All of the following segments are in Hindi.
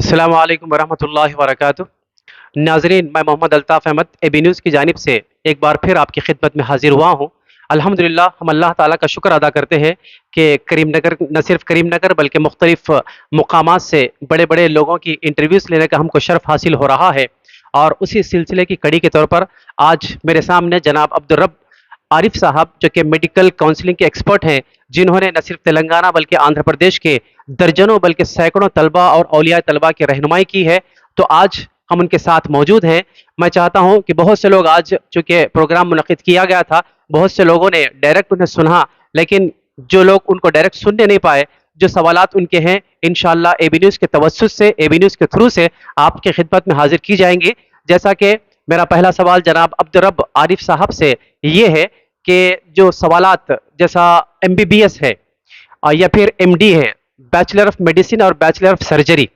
अस्सलामु अलैकुम वरहमतुल्लाहि वबरकातुहू। नाज़रीन, मैं मोहम्मद अल्ताफ़ अहमद एबी न्यूज़ की जानिब से एक बार फिर आपकी खिदमत में हाज़िर हुआ हूँ। अल्हम्दुलिल्लाह, हम अल्लाह ताला का शुक्र अदा करते हैं कि करीमनगर न सिर्फ़ करीमनगर बल्कि मुख्तलिफ़ मुकामात से बड़े-बड़े लोगों की इंटरव्यूज़ लेने का हमको शर्फ़ हासिल हो रहा है। और उसी सिलसिले की कड़ी के तौर पर आज मेरे सामने जनाब अब्दुल रब आरिफ साहब, जो कि मेडिकल काउंसलिंग के एक्सपर्ट हैं, जिन्होंने न सिर्फ तेलंगाना बल्कि आंध्र प्रदेश के दर्जनों बल्कि सैकड़ों तलबा और औलिया तलबा की रहनुमाई की है। तो आज हम उनके साथ मौजूद हैं। मैं चाहता हूं कि बहुत से लोग, आज चूंकि प्रोग्राम मुनक्किद किया गया था, बहुत से लोगों ने डायरेक्ट उन्हें सुना, लेकिन जो लोग उनको डायरेक्ट सुनने नहीं पाए, जो सवालात उनके हैं, इंशाअल्लाह एबी न्यूज़ के तवस्सुस से, एबी न्यूज़ के थ्रू से आपकी खिदमत में हाजिर की जाएंगी। जैसा कि मेरा पहला सवाल जनाब अब्दुल रब आरिफ साहब से ये है कि जो सवालात, जैसा एमबीबीएस है या फिर एमडी है, बैचलर ऑफ मेडिसिन और बैचलर ऑफ सर्जरी,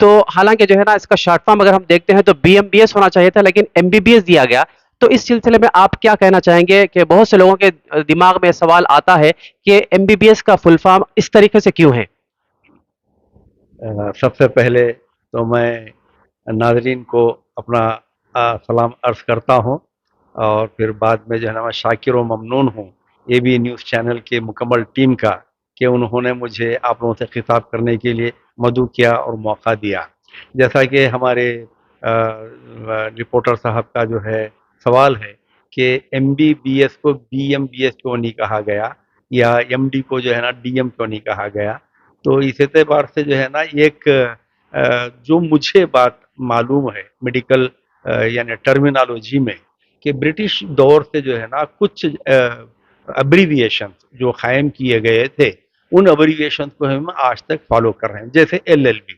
तो हालांकि जो है ना, इसका शॉर्ट फॉर्म अगर हम देखते हैं तो बीएमबीएस होना चाहिए था, लेकिन एमबीबीएस दिया गया। तो इस सिलसिले में आप क्या कहना चाहेंगे कि बहुत से लोगों के दिमाग में सवाल आता है कि एमबीबीएस का फुल फॉर्म इस तरीके से क्यों है? सबसे पहले तो मैं नाज़रीन को अपना सलाम अर्ज़ करता हूँ और फिर बाद में जो है ना मैं शाकिर व ममनून हूँ एबी न्यूज़ चैनल के मुकम्मल टीम का कि उन्होंने मुझे आप लोगों से खिताब करने के लिए मदऊ किया और मौका दिया। जैसा कि हमारे रिपोर्टर साहब का जो है सवाल है कि एमबीबीएस को बीएमबीएस क्यों नहीं कहा गया या एमडी को जो है ना डीएम क्यों नहीं कहा गया। तो इस एतबार से जो है ना एक जो मुझे बात मालूम है मेडिकल यानी टर्मिनोलॉजी में कि ब्रिटिश दौर से जो है ना कुछ अब्रीविएशन जो कायम किए गए थे, उन अब्रीविएशन को हम आज तक फॉलो कर रहे हैं। जैसे एलएलबी,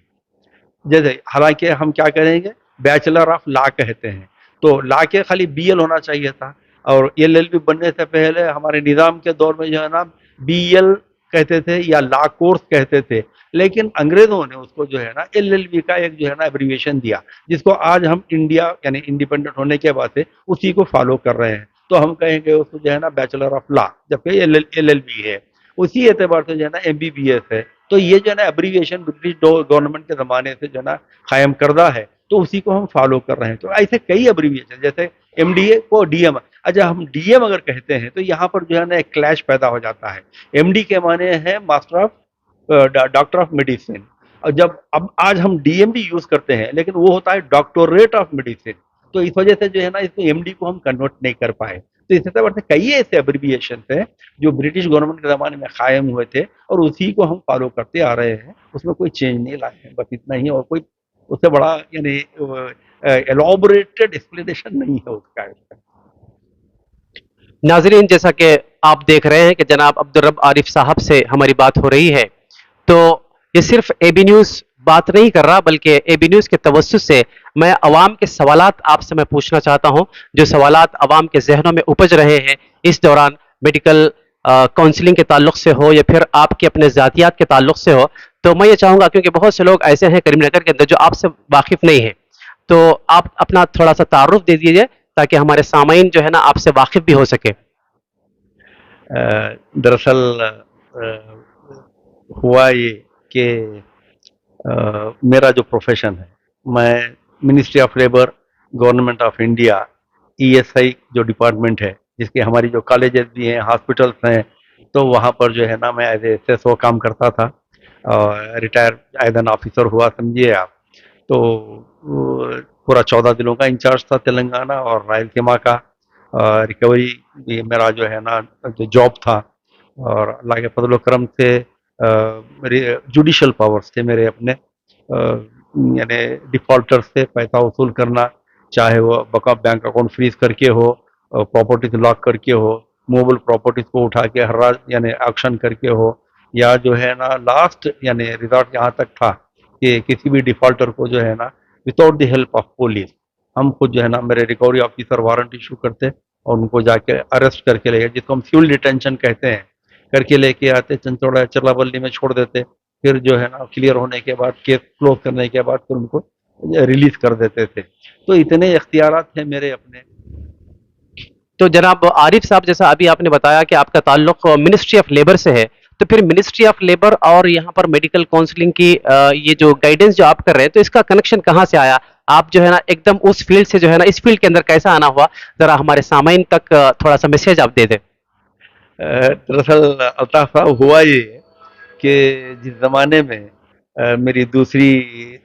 जैसे हालांकि हम क्या करेंगे, बैचलर ऑफ लॉ कहते हैं, तो लॉ के खाली बीएल होना चाहिए था और एलएलबी बनने से पहले हमारे निज़ाम के दौर में जो है ना बीएल कहते थे या लॉ कोर्स कहते थे, लेकिन अंग्रेजों ने उसको जो है ना एलएलबी का एक जो है ना एब्रीविएशन दिया, जिसको आज हम इंडिया यानी इंडिपेंडेंट होने के बाद से उसी को फॉलो कर रहे हैं। तो हम कहेंगे उसको जो है ना बैचलर ऑफ लॉ, जबकि एलएलबी है। उसी एतबार से जो है ना एमबीबीएस है। तो ये जो है ना एब्रीविएशन ब्रिटिश गवर्नमेंट के ज़माने से जो है ना कायम करदा है, तो उसी को हम फॉलो कर रहे हैं। तो ऐसे कई एब्रीविएशन, जैसे एमडीए को डीएम, अच्छा हम डीएम अगर कहते हैं तो यहाँ पर जो है ना एक क्लैश पैदा हो जाता है। एमडी के माने हैं master of doctor of medicine, और जब अब आज हम डीएम भी यूज करते हैं, लेकिन वो होता है डॉक्टोरेट ऑफ मेडिसिन। तो इस वजह से जो है ना इसको एमडी को हम कन्वर्ट नहीं कर पाए। तो इस तरह से कई ऐसे एब्रीविएशन थे जो ब्रिटिश गवर्नमेंट के ज़माने में कायम हुए थे और उसी को हम फॉलो करते आ रहे हैं। उसमें कोई चेंज नहीं लाए हैं, बस इतना ही, और कोई उससे बड़ा यानी एलॉबरेटेड एक्सप्लेनेशन नहीं है उसका। नाजरीन, जैसा कि आप देख रहे हैं कि जनाब अब्दुल रब आरिफ साहब से हमारी बात हो रही है, तो ये सिर्फ एबी न्यूज़ बात नहीं कर रहा, बल्कि एबी न्यूज़ के तवज्जुह से मैं अवाम के सवालात आपसे मैं पूछना चाहता हूं, जो सवालात अवाम के जहनों में उपज रहे हैं इस दौरान, मेडिकल काउंसलिंग के ताल्लुक से हो या फिर आपके अपने ज़ातियात के ताल्लुक से हो। तो मैं ये चाहूँगा, क्योंकि बहुत से लोग ऐसे हैं करीमनगर के अंदर जो आपसे वाकिफ़ नहीं है, तो आप अपना थोड़ा सा तारुफ दे दीजिए ताकि हमारे सामाईन जो है ना आपसे वाकिफ़ भी हो सके। दरअसल हुआ ये कि मेरा जो प्रोफेशन है, मैं ministry of labour, government of India, ESI जो डिपार्टमेंट है, जिसके हमारी जो कॉलेजेस भी हैं, हॉस्पिटल्स हैं, तो वहाँ पर जो है ना मैं एज एसएसओ काम करता था और रिटायर एज एन ऑफिसर हुआ, समझिए आप। तो पूरा 14 जिलों का इंचार्ज था तेलंगाना और रायलसीमा का। रिकवरी भी मेरा जो है ना जो जॉब था, और अल्लाह के फजल करम से मेरे जुडिशल पावर्स थे मेरे अपने, यानी डिफॉल्टर से पैसा वसूल करना, चाहे वो बका बैंक अकाउंट फ्रीज करके हो, प्रॉपर्टीज लॉक करके हो, मूवेबल प्रॉपर्टीज को उठा के हर रात यानी ऑक्शन करके हो, या जो है ना लास्ट यानी रिजॉर्ट यहाँ तक था कि किसी भी डिफॉल्टर को जो है ना without the help of police हम खुद जो है ना मेरे रिकवरी ऑफिसर वारंट इशू करते और उनको जाके अरेस्ट करके ले, जिसको हम सिविल डिटेंशन कहते हैं, करके लेके आते, चंचौड़ा चरलाबल्ली में छोड़ देते। फिर जो है ना क्लियर होने के बाद, केस क्लोज करने के बाद फिर उनको रिलीज कर देते थे। तो इतने इख्तियारात थे मेरे अपने। तो जनाब आरिफ साहब, जैसा अभी आपने बताया कि आपका ताल्लुक मिनिस्ट्री ऑफ लेबर से है, तो फिर मिनिस्ट्री ऑफ लेबर और यहाँ पर मेडिकल काउंसलिंग की ये जो गाइडेंस जो आप कर रहे हैं, तो इसका कनेक्शन कहाँ से आया? आप जो है ना एकदम उस फील्ड से जो है ना इस फील्ड के अंदर कैसा आना हुआ? ज़रा हमारे सामाइन तक थोड़ा सा मैसेज आप दे दें। दरअसल अल्ताफ साहब, हुआ ये कि जिस ज़माने में मेरी दूसरी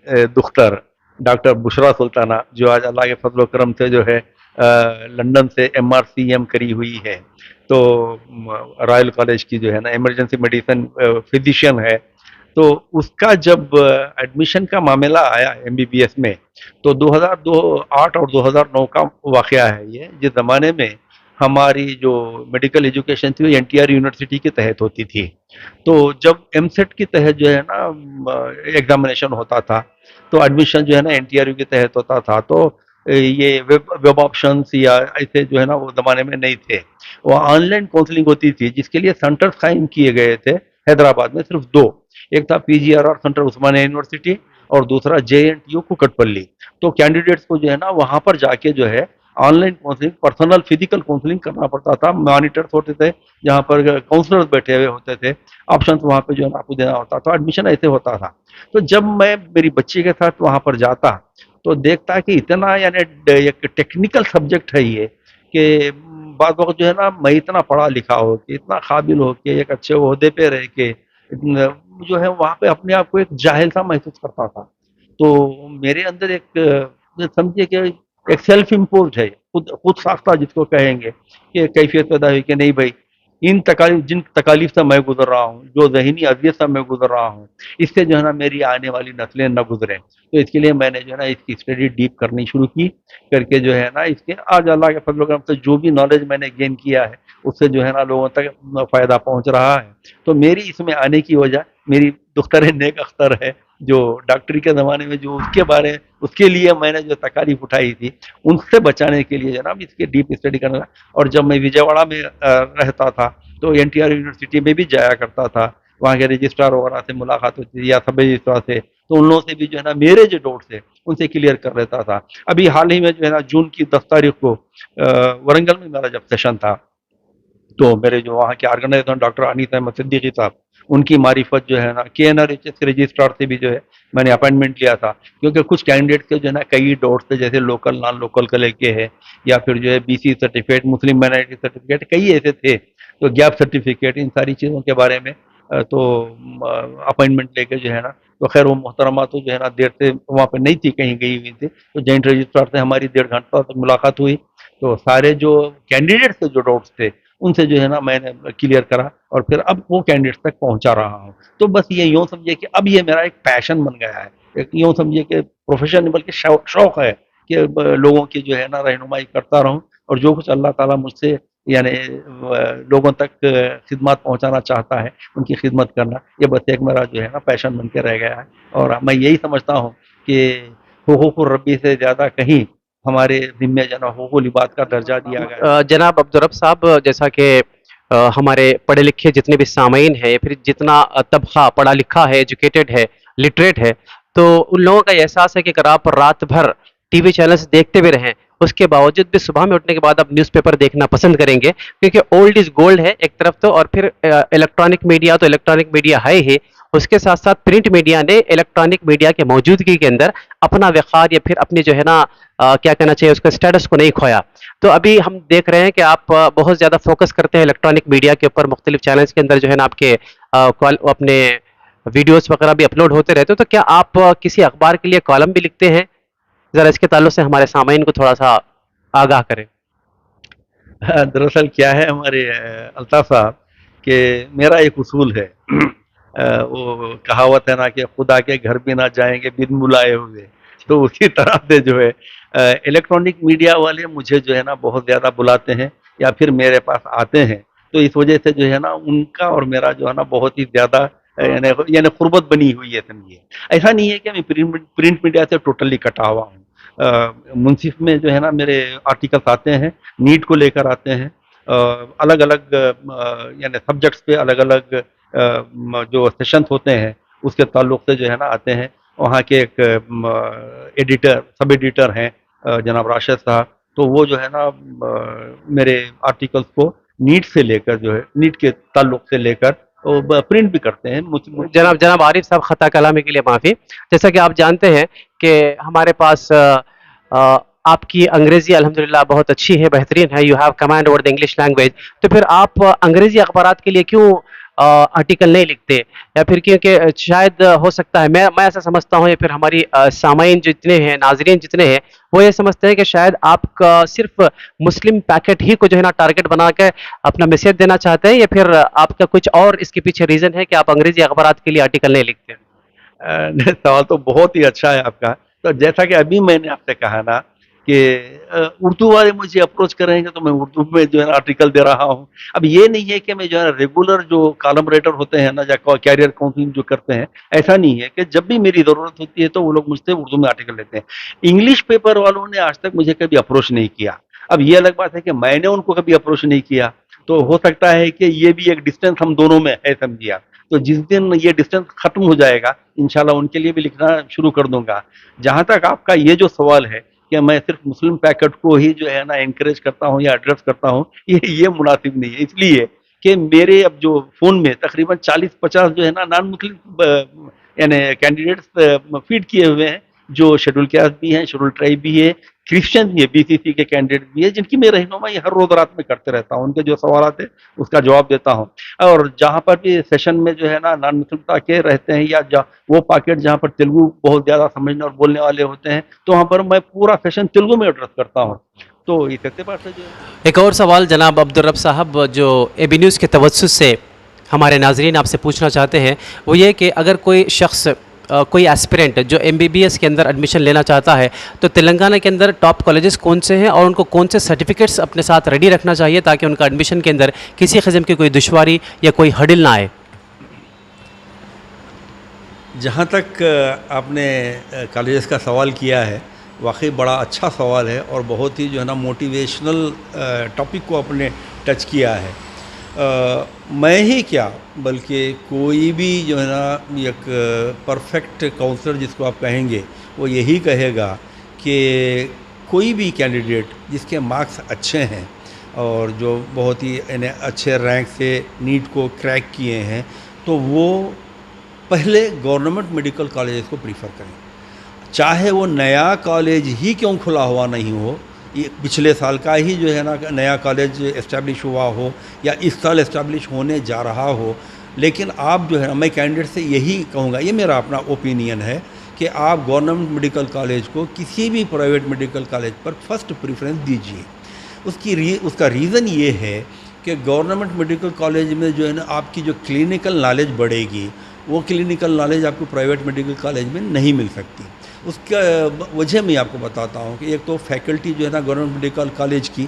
दुख्तर डॉक्टर बुशरा सुल्ताना, जो आज अल्लाह के फजल व करम से जो है लंदन से MRCM करी हुई है, तो रॉयल कॉलेज की जो है ना इमरजेंसी मेडिसिन फिजिशियन है, तो उसका जब एडमिशन का मामला आया MBBS में, तो 2008 और 2009 का वाकया है ये, जिस ज़माने में हमारी जो मेडिकल एजुकेशन थी वो NTR यूनिवर्सिटी के तहत होती थी। तो जब एमसेट के तहत जो है ना एग्जामिनेशन होता था, तो एडमिशन जो है ना NTRU के तहत होता था, तो ये वेब ऑप्शंस या ऐसे जो है ना वो ज़माने में नहीं थे। वो ऑनलाइन काउंसलिंग होती थी, जिसके लिए सेंटर्स कायम किए गए थे हैदराबाद में, सिर्फ दो। एक था PGRR सेंटर उस्मानिया यूनिवर्सिटी, और दूसरा JNTU कुकटपल्ली। तो कैंडिडेट्स को जो है ना वहाँ पर जाके जो है online counselling, personal physical counselling करना पड़ता था। मॉनिटर्स होते थे जहाँ पर काउंसलर्स बैठे हुए होते थे, ऑप्शंस वहाँ पे जो है ना आपको देना होता था, एडमिशन ऐसे होता था। तो जब मैं मेरी बच्ची के साथ वहाँ पर जाता, तो देखता कि इतना यानी एक टेक्निकल सब्जेक्ट है ये, कि बाद वक्त जो है ना मैं इतना पढ़ा लिखा हो के, इतना काबिल हो के, एक अच्छे ओहदे पे रह के जो है वहाँ पे अपने आप को एक जाहिल सा महसूस करता था। तो मेरे अंदर एक समझिए कि एक सेल्फ इम्पोज्ड है, खुद खुद साख्ता जिसको कहेंगे, कि कैफियत पैदा हुई कि नहीं भाई, इन तकालीफ, जिन तकालीफ से मैं गुजर रहा हूँ, जो ज़हनी अजियत से मैं गुजर रहा हूँ, इससे जो है ना मेरी आने वाली नस्लें न गुजरें। तो इसके लिए मैंने जो है ना इसकी स्टडी डीप करनी शुरू की, करके जो है ना इसके आज अल्लाह के फजल करम से जो भी नॉलेज मैंने गेन किया है, उससे जो है ना लोगों तक फ़ायदा पहुँच रहा है। तो मेरी इसमें आने की वजह मेरी दुख्तर नेक अख्तर है, जो डॉक्टरी के ज़माने में जो उसके लिए मैंने जो तकालीफ उठाई थी, उनसे बचाने के लिए जनाब इसकी डीप स्टडी करना। और जब मैं विजयवाड़ा में रहता था, तो NTR यूनिवर्सिटी में भी जाया करता था, वहाँ के रजिस्ट्रार वगैरह से मुलाकात होती थी या सब रजिस्ट्रार से, तो उन लोगों से भी जो है ना मेरे जो डाउट्स थे उनसे क्लियर कर लेता था। अभी हाल ही में जो है ना जून की 10 तारीख को वरंगल में मेरा जब सेशन था, तो मेरे जो वहाँ के ऑर्गेनाइजर डॉक्टर अनीस अहमद सिद्दीकी साहब, उनकी मारिफत जो है ना KNRHS के रजिस्ट्रार से भी जो है मैंने अपॉइंटमेंट लिया था, क्योंकि कुछ कैंडिडेट के जो है ना कई डाउट्स थे, जैसे लोकल नॉन लोकल का लेके है, या फिर जो है BC सर्टिफिकेट, मुस्लिम माइनॉरिटी सर्टिफिकेट, कई ऐसे थे, तो गैप सर्टिफिकेट, इन सारी चीज़ों के बारे में तो अपॉइंटमेंट लेके जो है ना, तो खैर वो मोहतरमा तो जो है ना देर से वहाँ पे नहीं थी, कहीं गई हुई थी, तो जॉइंट रजिस्ट्रार से हमारी 1.5 घंटा तक मुलाकात हुई। तो सारे जो कैंडिडेट से जो डाउट्स थे उनसे जो है ना मैंने क्लियर करा, और फिर अब वो कैंडिडेट तक पहुंचा रहा हूँ। तो बस ये यूँ समझिए कि अब ये मेरा एक पैशन बन गया है, एक यूँ समझिए कि प्रोफेशन नहीं बल्कि शौक है, कि लोगों की जो है ना रहनुमाई करता रहूँ, और जो कुछ अल्लाह ताला मुझसे यानी लोगों तक खिदमत पहुंचाना चाहता है, उनकी खिदमत करना, ये बस एक मेरा जो है ना पैशन बन के रह गया है। और मैं यही समझता हूँ कि हुकूक रब्बी से ज़्यादा कहीं हमारे ज़िम्मे जो है ना हुकूक इबाद का दर्जा दिया गया है। जनाब अब्दुर्रब साहब, जैसा कि हमारे पढ़े लिखे जितने भी सामीन हैं, फिर जितना तबका पढ़ा लिखा है, एजुकेटेड है, लिटरेट है, तो उन लोगों का ये एहसास है कि अगर आप रात भर टीवी चैनल्स देखते भी रहें, उसके बावजूद भी सुबह में उठने के बाद आप न्यूज़पेपर देखना पसंद करेंगे, क्योंकि ओल्ड इज गोल्ड है एक तरफ तो, और फिर इलेक्ट्रॉनिक मीडिया तो इलेक्ट्रॉनिक मीडिया है ही, उसके साथ साथ प्रिंट मीडिया ने इलेक्ट्रॉनिक मीडिया के मौजूदगी के अंदर अपना वक़ार या फिर अपनी जो है ना क्या कहना चाहिए उसका स्टेटस को नहीं खोया। तो अभी हम देख रहे हैं कि आप बहुत ज़्यादा फोकस करते हैं इलेक्ट्रॉनिक मीडिया के ऊपर, मुख्तलिफ चैनल्स के अंदर जो है ना आपके अपने वीडियोस वगैरह भी अपलोड होते रहते हो, तो क्या आप किसी अखबार के लिए कॉलम भी लिखते हैं? ज़रा इसके ताल्लुक से हमारे सामाइन को थोड़ा सा आगाह करें। दरअसल क्या है हमारे अल्ताफ साहब, कि मेरा एक उसूल है वो कहावत है ना कि खुदा के घर भी ना जाएंगे बिन बुलाए हुए, तो उसी तरह से जो है इलेक्ट्रॉनिक मीडिया वाले मुझे जो है ना बहुत ज़्यादा बुलाते हैं, या फिर मेरे पास आते हैं, तो इस वजह से जो है ना उनका और मेरा जो है ना बहुत ही ज़्यादा यानी यानी कुर्बत बनी हुई है समझिए। ऐसा नहीं है कि मैं प्रिंट मीडिया से टोटली कटा हुआ हूँ। मुंसिफ में जो है ना मेरे आर्टिकल्स आते हैं, नीट को लेकर आते हैं, अलग अलग यानी सब्जेक्ट्स पे अलग अलग जो सेशंस होते हैं उसके ताल्लुक से जो है ना आते हैं। वहाँ के एक एडिटर, सब एडिटर हैं जनाब राशिद साहब, तो वो जो है ना मेरे आर्टिकल्स को नीट से लेकर जो है नीट के ताल्लुक से लेकर वो प्रिंट भी करते हैं जनाब जनाब आरिफ साहब, खता कलामी के लिए माफ़ी। जैसा कि आप जानते हैं कि हमारे पास अ, आपकी अंग्रेज़ी अल्हम्दुलिल्लाह बहुत अच्छी है, बेहतरीन है, you have command over the English language. तो फिर आप अंग्रेज़ी अखबारात के लिए क्यों आर्टिकल नहीं लिखते? या फिर क्योंकि शायद हो सकता है, मैं ऐसा समझता हूँ, या फिर हमारी सामाईन जितने हैं, नाज़रीन जितने हैं, वो ये समझते हैं कि शायद आपका सिर्फ़ मुस्लिम पैकेट ही को जो है ना टारगेट बना के अपना मैसेज देना चाहते हैं, या फिर आपका कुछ और इसके पीछे रीज़न है कि आप अंग्रेज़ी अखबारात के लिए आर्टिकल नहीं लिखते हैं? नहीं, सवाल तो बहुत ही अच्छा है आपका। तो जैसा कि अभी मैंने आपसे कहा ना कि उर्दू वाले मुझे अप्रोच करेंगे तो मैं उर्दू में जो है ना आर्टिकल दे रहा हूँ। अब ये नहीं है कि मैं जो है ना रेगुलर जो कॉलम राइटर होते हैं ना या कैरियर काउंसलिंग जो करते हैं, ऐसा नहीं है कि जब भी मेरी ज़रूरत होती है तो वो लोग मुझसे उर्दू में आर्टिकल लेते हैं। इंग्लिश पेपर वालों ने आज तक मुझे कभी अप्रोच नहीं किया। अब ये अलग बात है कि मैंने उनको कभी अप्रोच नहीं किया, तो हो सकता है कि ये भी एक डिस्टेंस हम दोनों में है, समझिए आप। तो जिस दिन ये डिस्टेंस खत्म हो जाएगा, इंशाल्लाह उनके लिए भी लिखना शुरू कर दूंगा। जहां तक आपका ये जो सवाल है कि मैं सिर्फ मुस्लिम पैकेट को ही जो है ना एनकरेज करता हूं या एड्रेस करता हूं, ये मुनासिब नहीं है। इसलिए कि मेरे अब जो फोन में तकरीबन 40-50 जो है ना नॉन मुस्लिम यानी कैंडिडेट्स फीड किए हुए हैं, जो शेड्यूल कास्ट भी हैं, शेड्यूल ट्राइब भी है, क्रिश्चियन भी है, बीसीसी के कैंडिडेट भी है, जिनकी मैं रहनुमाई हर रोज रात में करते रहता हूँ। उनके जो सवाल है उसका जवाब देता हूँ। और जहाँ पर भी सेशन में जो है ना नॉन मुस्लिम के रहते हैं या वो पॉकेट जहाँ पर तेलुगु बहुत ज्यादा समझने और बोलने वाले होते हैं, तो वहाँ पर मैं पूरा सेशन तेलुगु में एड्रेस करता हूँ। तो इस एतबार से जो है एक और सवाल जनाब अब्दुल रब साहब, जो एबी न्यूज़ के तवज्जुह से हमारे नाजरीन आपसे पूछना चाहते हैं, वो ये कि अगर कोई शख्स कोई एस्पिरेंट जो एमबीबीएस के अंदर एडमिशन लेना चाहता है, तो तेलंगाना के अंदर टॉप कॉलेजेस कौन से हैं और उनको कौन से सर्टिफिकेट्स अपने साथ रेडी रखना चाहिए ताकि उनका एडमिशन के अंदर किसी किस्म की कोई दुश्वारी या कोई हर्डल ना आए? जहाँ तक आपने कॉलेजेस का सवाल किया है, वाकई बड़ा अच्छा सवाल है और बहुत ही जो है ना मोटिवेशनल टॉपिक को आपने टच किया है। मैं ही क्या बल्कि कोई भी जो है ना एक परफेक्ट काउंसलर जिसको आप कहेंगे, वो यही कहेगा कि कोई भी कैंडिडेट जिसके मार्क्स अच्छे हैं और जो बहुत ही यानी अच्छे रैंक से नीट को क्रैक किए हैं, तो वो पहले गवर्नमेंट मेडिकल कॉलेज को प्रीफर करें। चाहे वो नया कॉलेज ही क्यों खुला हुआ नहीं हो, ये पिछले साल का ही जो है ना नया कॉलेज इस्टेब्लिश हुआ हो या इस साल इस्टेब्लिश होने जा रहा हो, लेकिन आप जो है ना, मैं कैंडिडेट से यही कहूँगा, ये मेरा अपना ओपिनियन है कि आप गवर्नमेंट मेडिकल कॉलेज को किसी भी प्राइवेट मेडिकल कॉलेज पर फर्स्ट प्रेफरेंस दीजिए। उसका रीज़न ये है कि गवर्नमेंट मेडिकल कॉलेज में जो है ना आपकी जो क्लिनिकल नॉलेज बढ़ेगी, वो क्लिनिकल नॉलेज आपको प्राइवेट मेडिकल कॉलेज में नहीं मिल सकती। उसका वजह मैं आपको बताता हूँ कि एक तो फैकल्टी जो है ना गवर्नमेंट मेडिकल कॉलेज की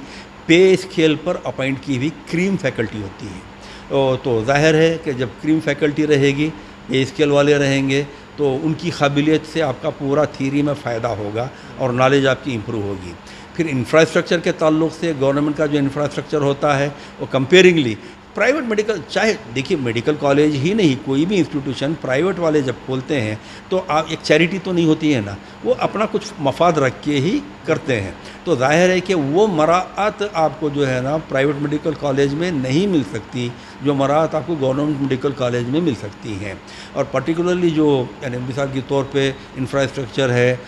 पे स्केल पर अपॉइंट की हुई क्रीम फैकल्टी होती है। तो जाहिर है कि जब क्रीम फैकल्टी रहेगी, पे स्केल वाले रहेंगे, तो उनकी काबिलियत से आपका पूरा थ्योरी में फ़ायदा होगा और नॉलेज आपकी इम्प्रूव होगी। फिर इंफ्रास्ट्रक्चर के ताल्लुक से गवर्नमेंट का जो इंफ्रास्ट्रक्चर होता है वो कंपेयरिंगली प्राइवेट मेडिकल, चाहे देखिए मेडिकल कॉलेज ही नहीं, कोई भी इंस्टीट्यूशन प्राइवेट वाले जब खोलते हैं तो आप एक चैरिटी तो नहीं होती है ना, वो अपना कुछ मफाद रख के ही करते हैं। तो जाहिर है कि वो मराअत आपको जो है ना प्राइवेट मेडिकल कॉलेज में नहीं मिल सकती जो मराअत आपको गवर्नमेंट मेडिकल कॉलेज में मिल सकती हैं। और पर्टिकुलरली जो यानी मिसाल के तौर पे इंफ्रास्ट्रक्चर है,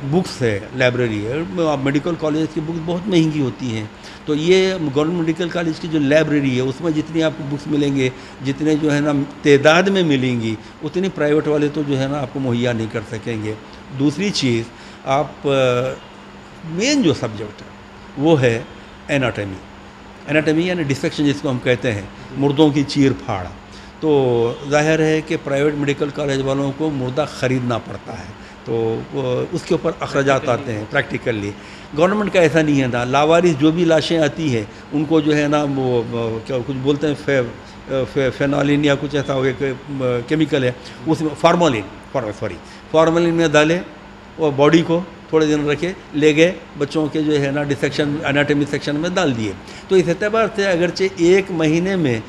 बुक्स है, लाइब्रेरी है, मेडिकल कॉलेज की बुक्स बहुत महंगी होती हैं। तो ये गवर्नमेंट मेडिकल कॉलेज की जो लाइब्रेरी है उसमें जितनी आपको बुक्स मिलेंगे, जितने जो है ना तादाद में मिलेंगी, उतनी प्राइवेट वाले तो जो है ना आपको मुहैया नहीं कर सकेंगे। दूसरी चीज़, आप मेन जो सब्जेक्ट है वो है एनाटमी यानी डिसेक्शन जिसको हम कहते हैं, मुर्दों की चीर फाड़। तो जाहिर है कि प्राइवेट मेडिकल कॉलेज वालों को मुर्दा ख़रीदना पड़ता है, तो उसके ऊपर अखराजात आते हैं प्रैक्टिकली। गवर्नमेंट का ऐसा नहीं है ना, लावारिस जो भी लाशें आती हैं उनको जो है ना वो क्या कुछ बोलते हैं फेनॉलिन या कुछ ऐसा एक केमिकल है, उसमें फार्मलिन में डाले और बॉडी को थोड़े दिन रखे, ले गए बच्चों के जो है ना डिसेक्शन एनाटॉमी सेक्शन में डाल दिए। तो इस एतबार से अगरचे एक महीने में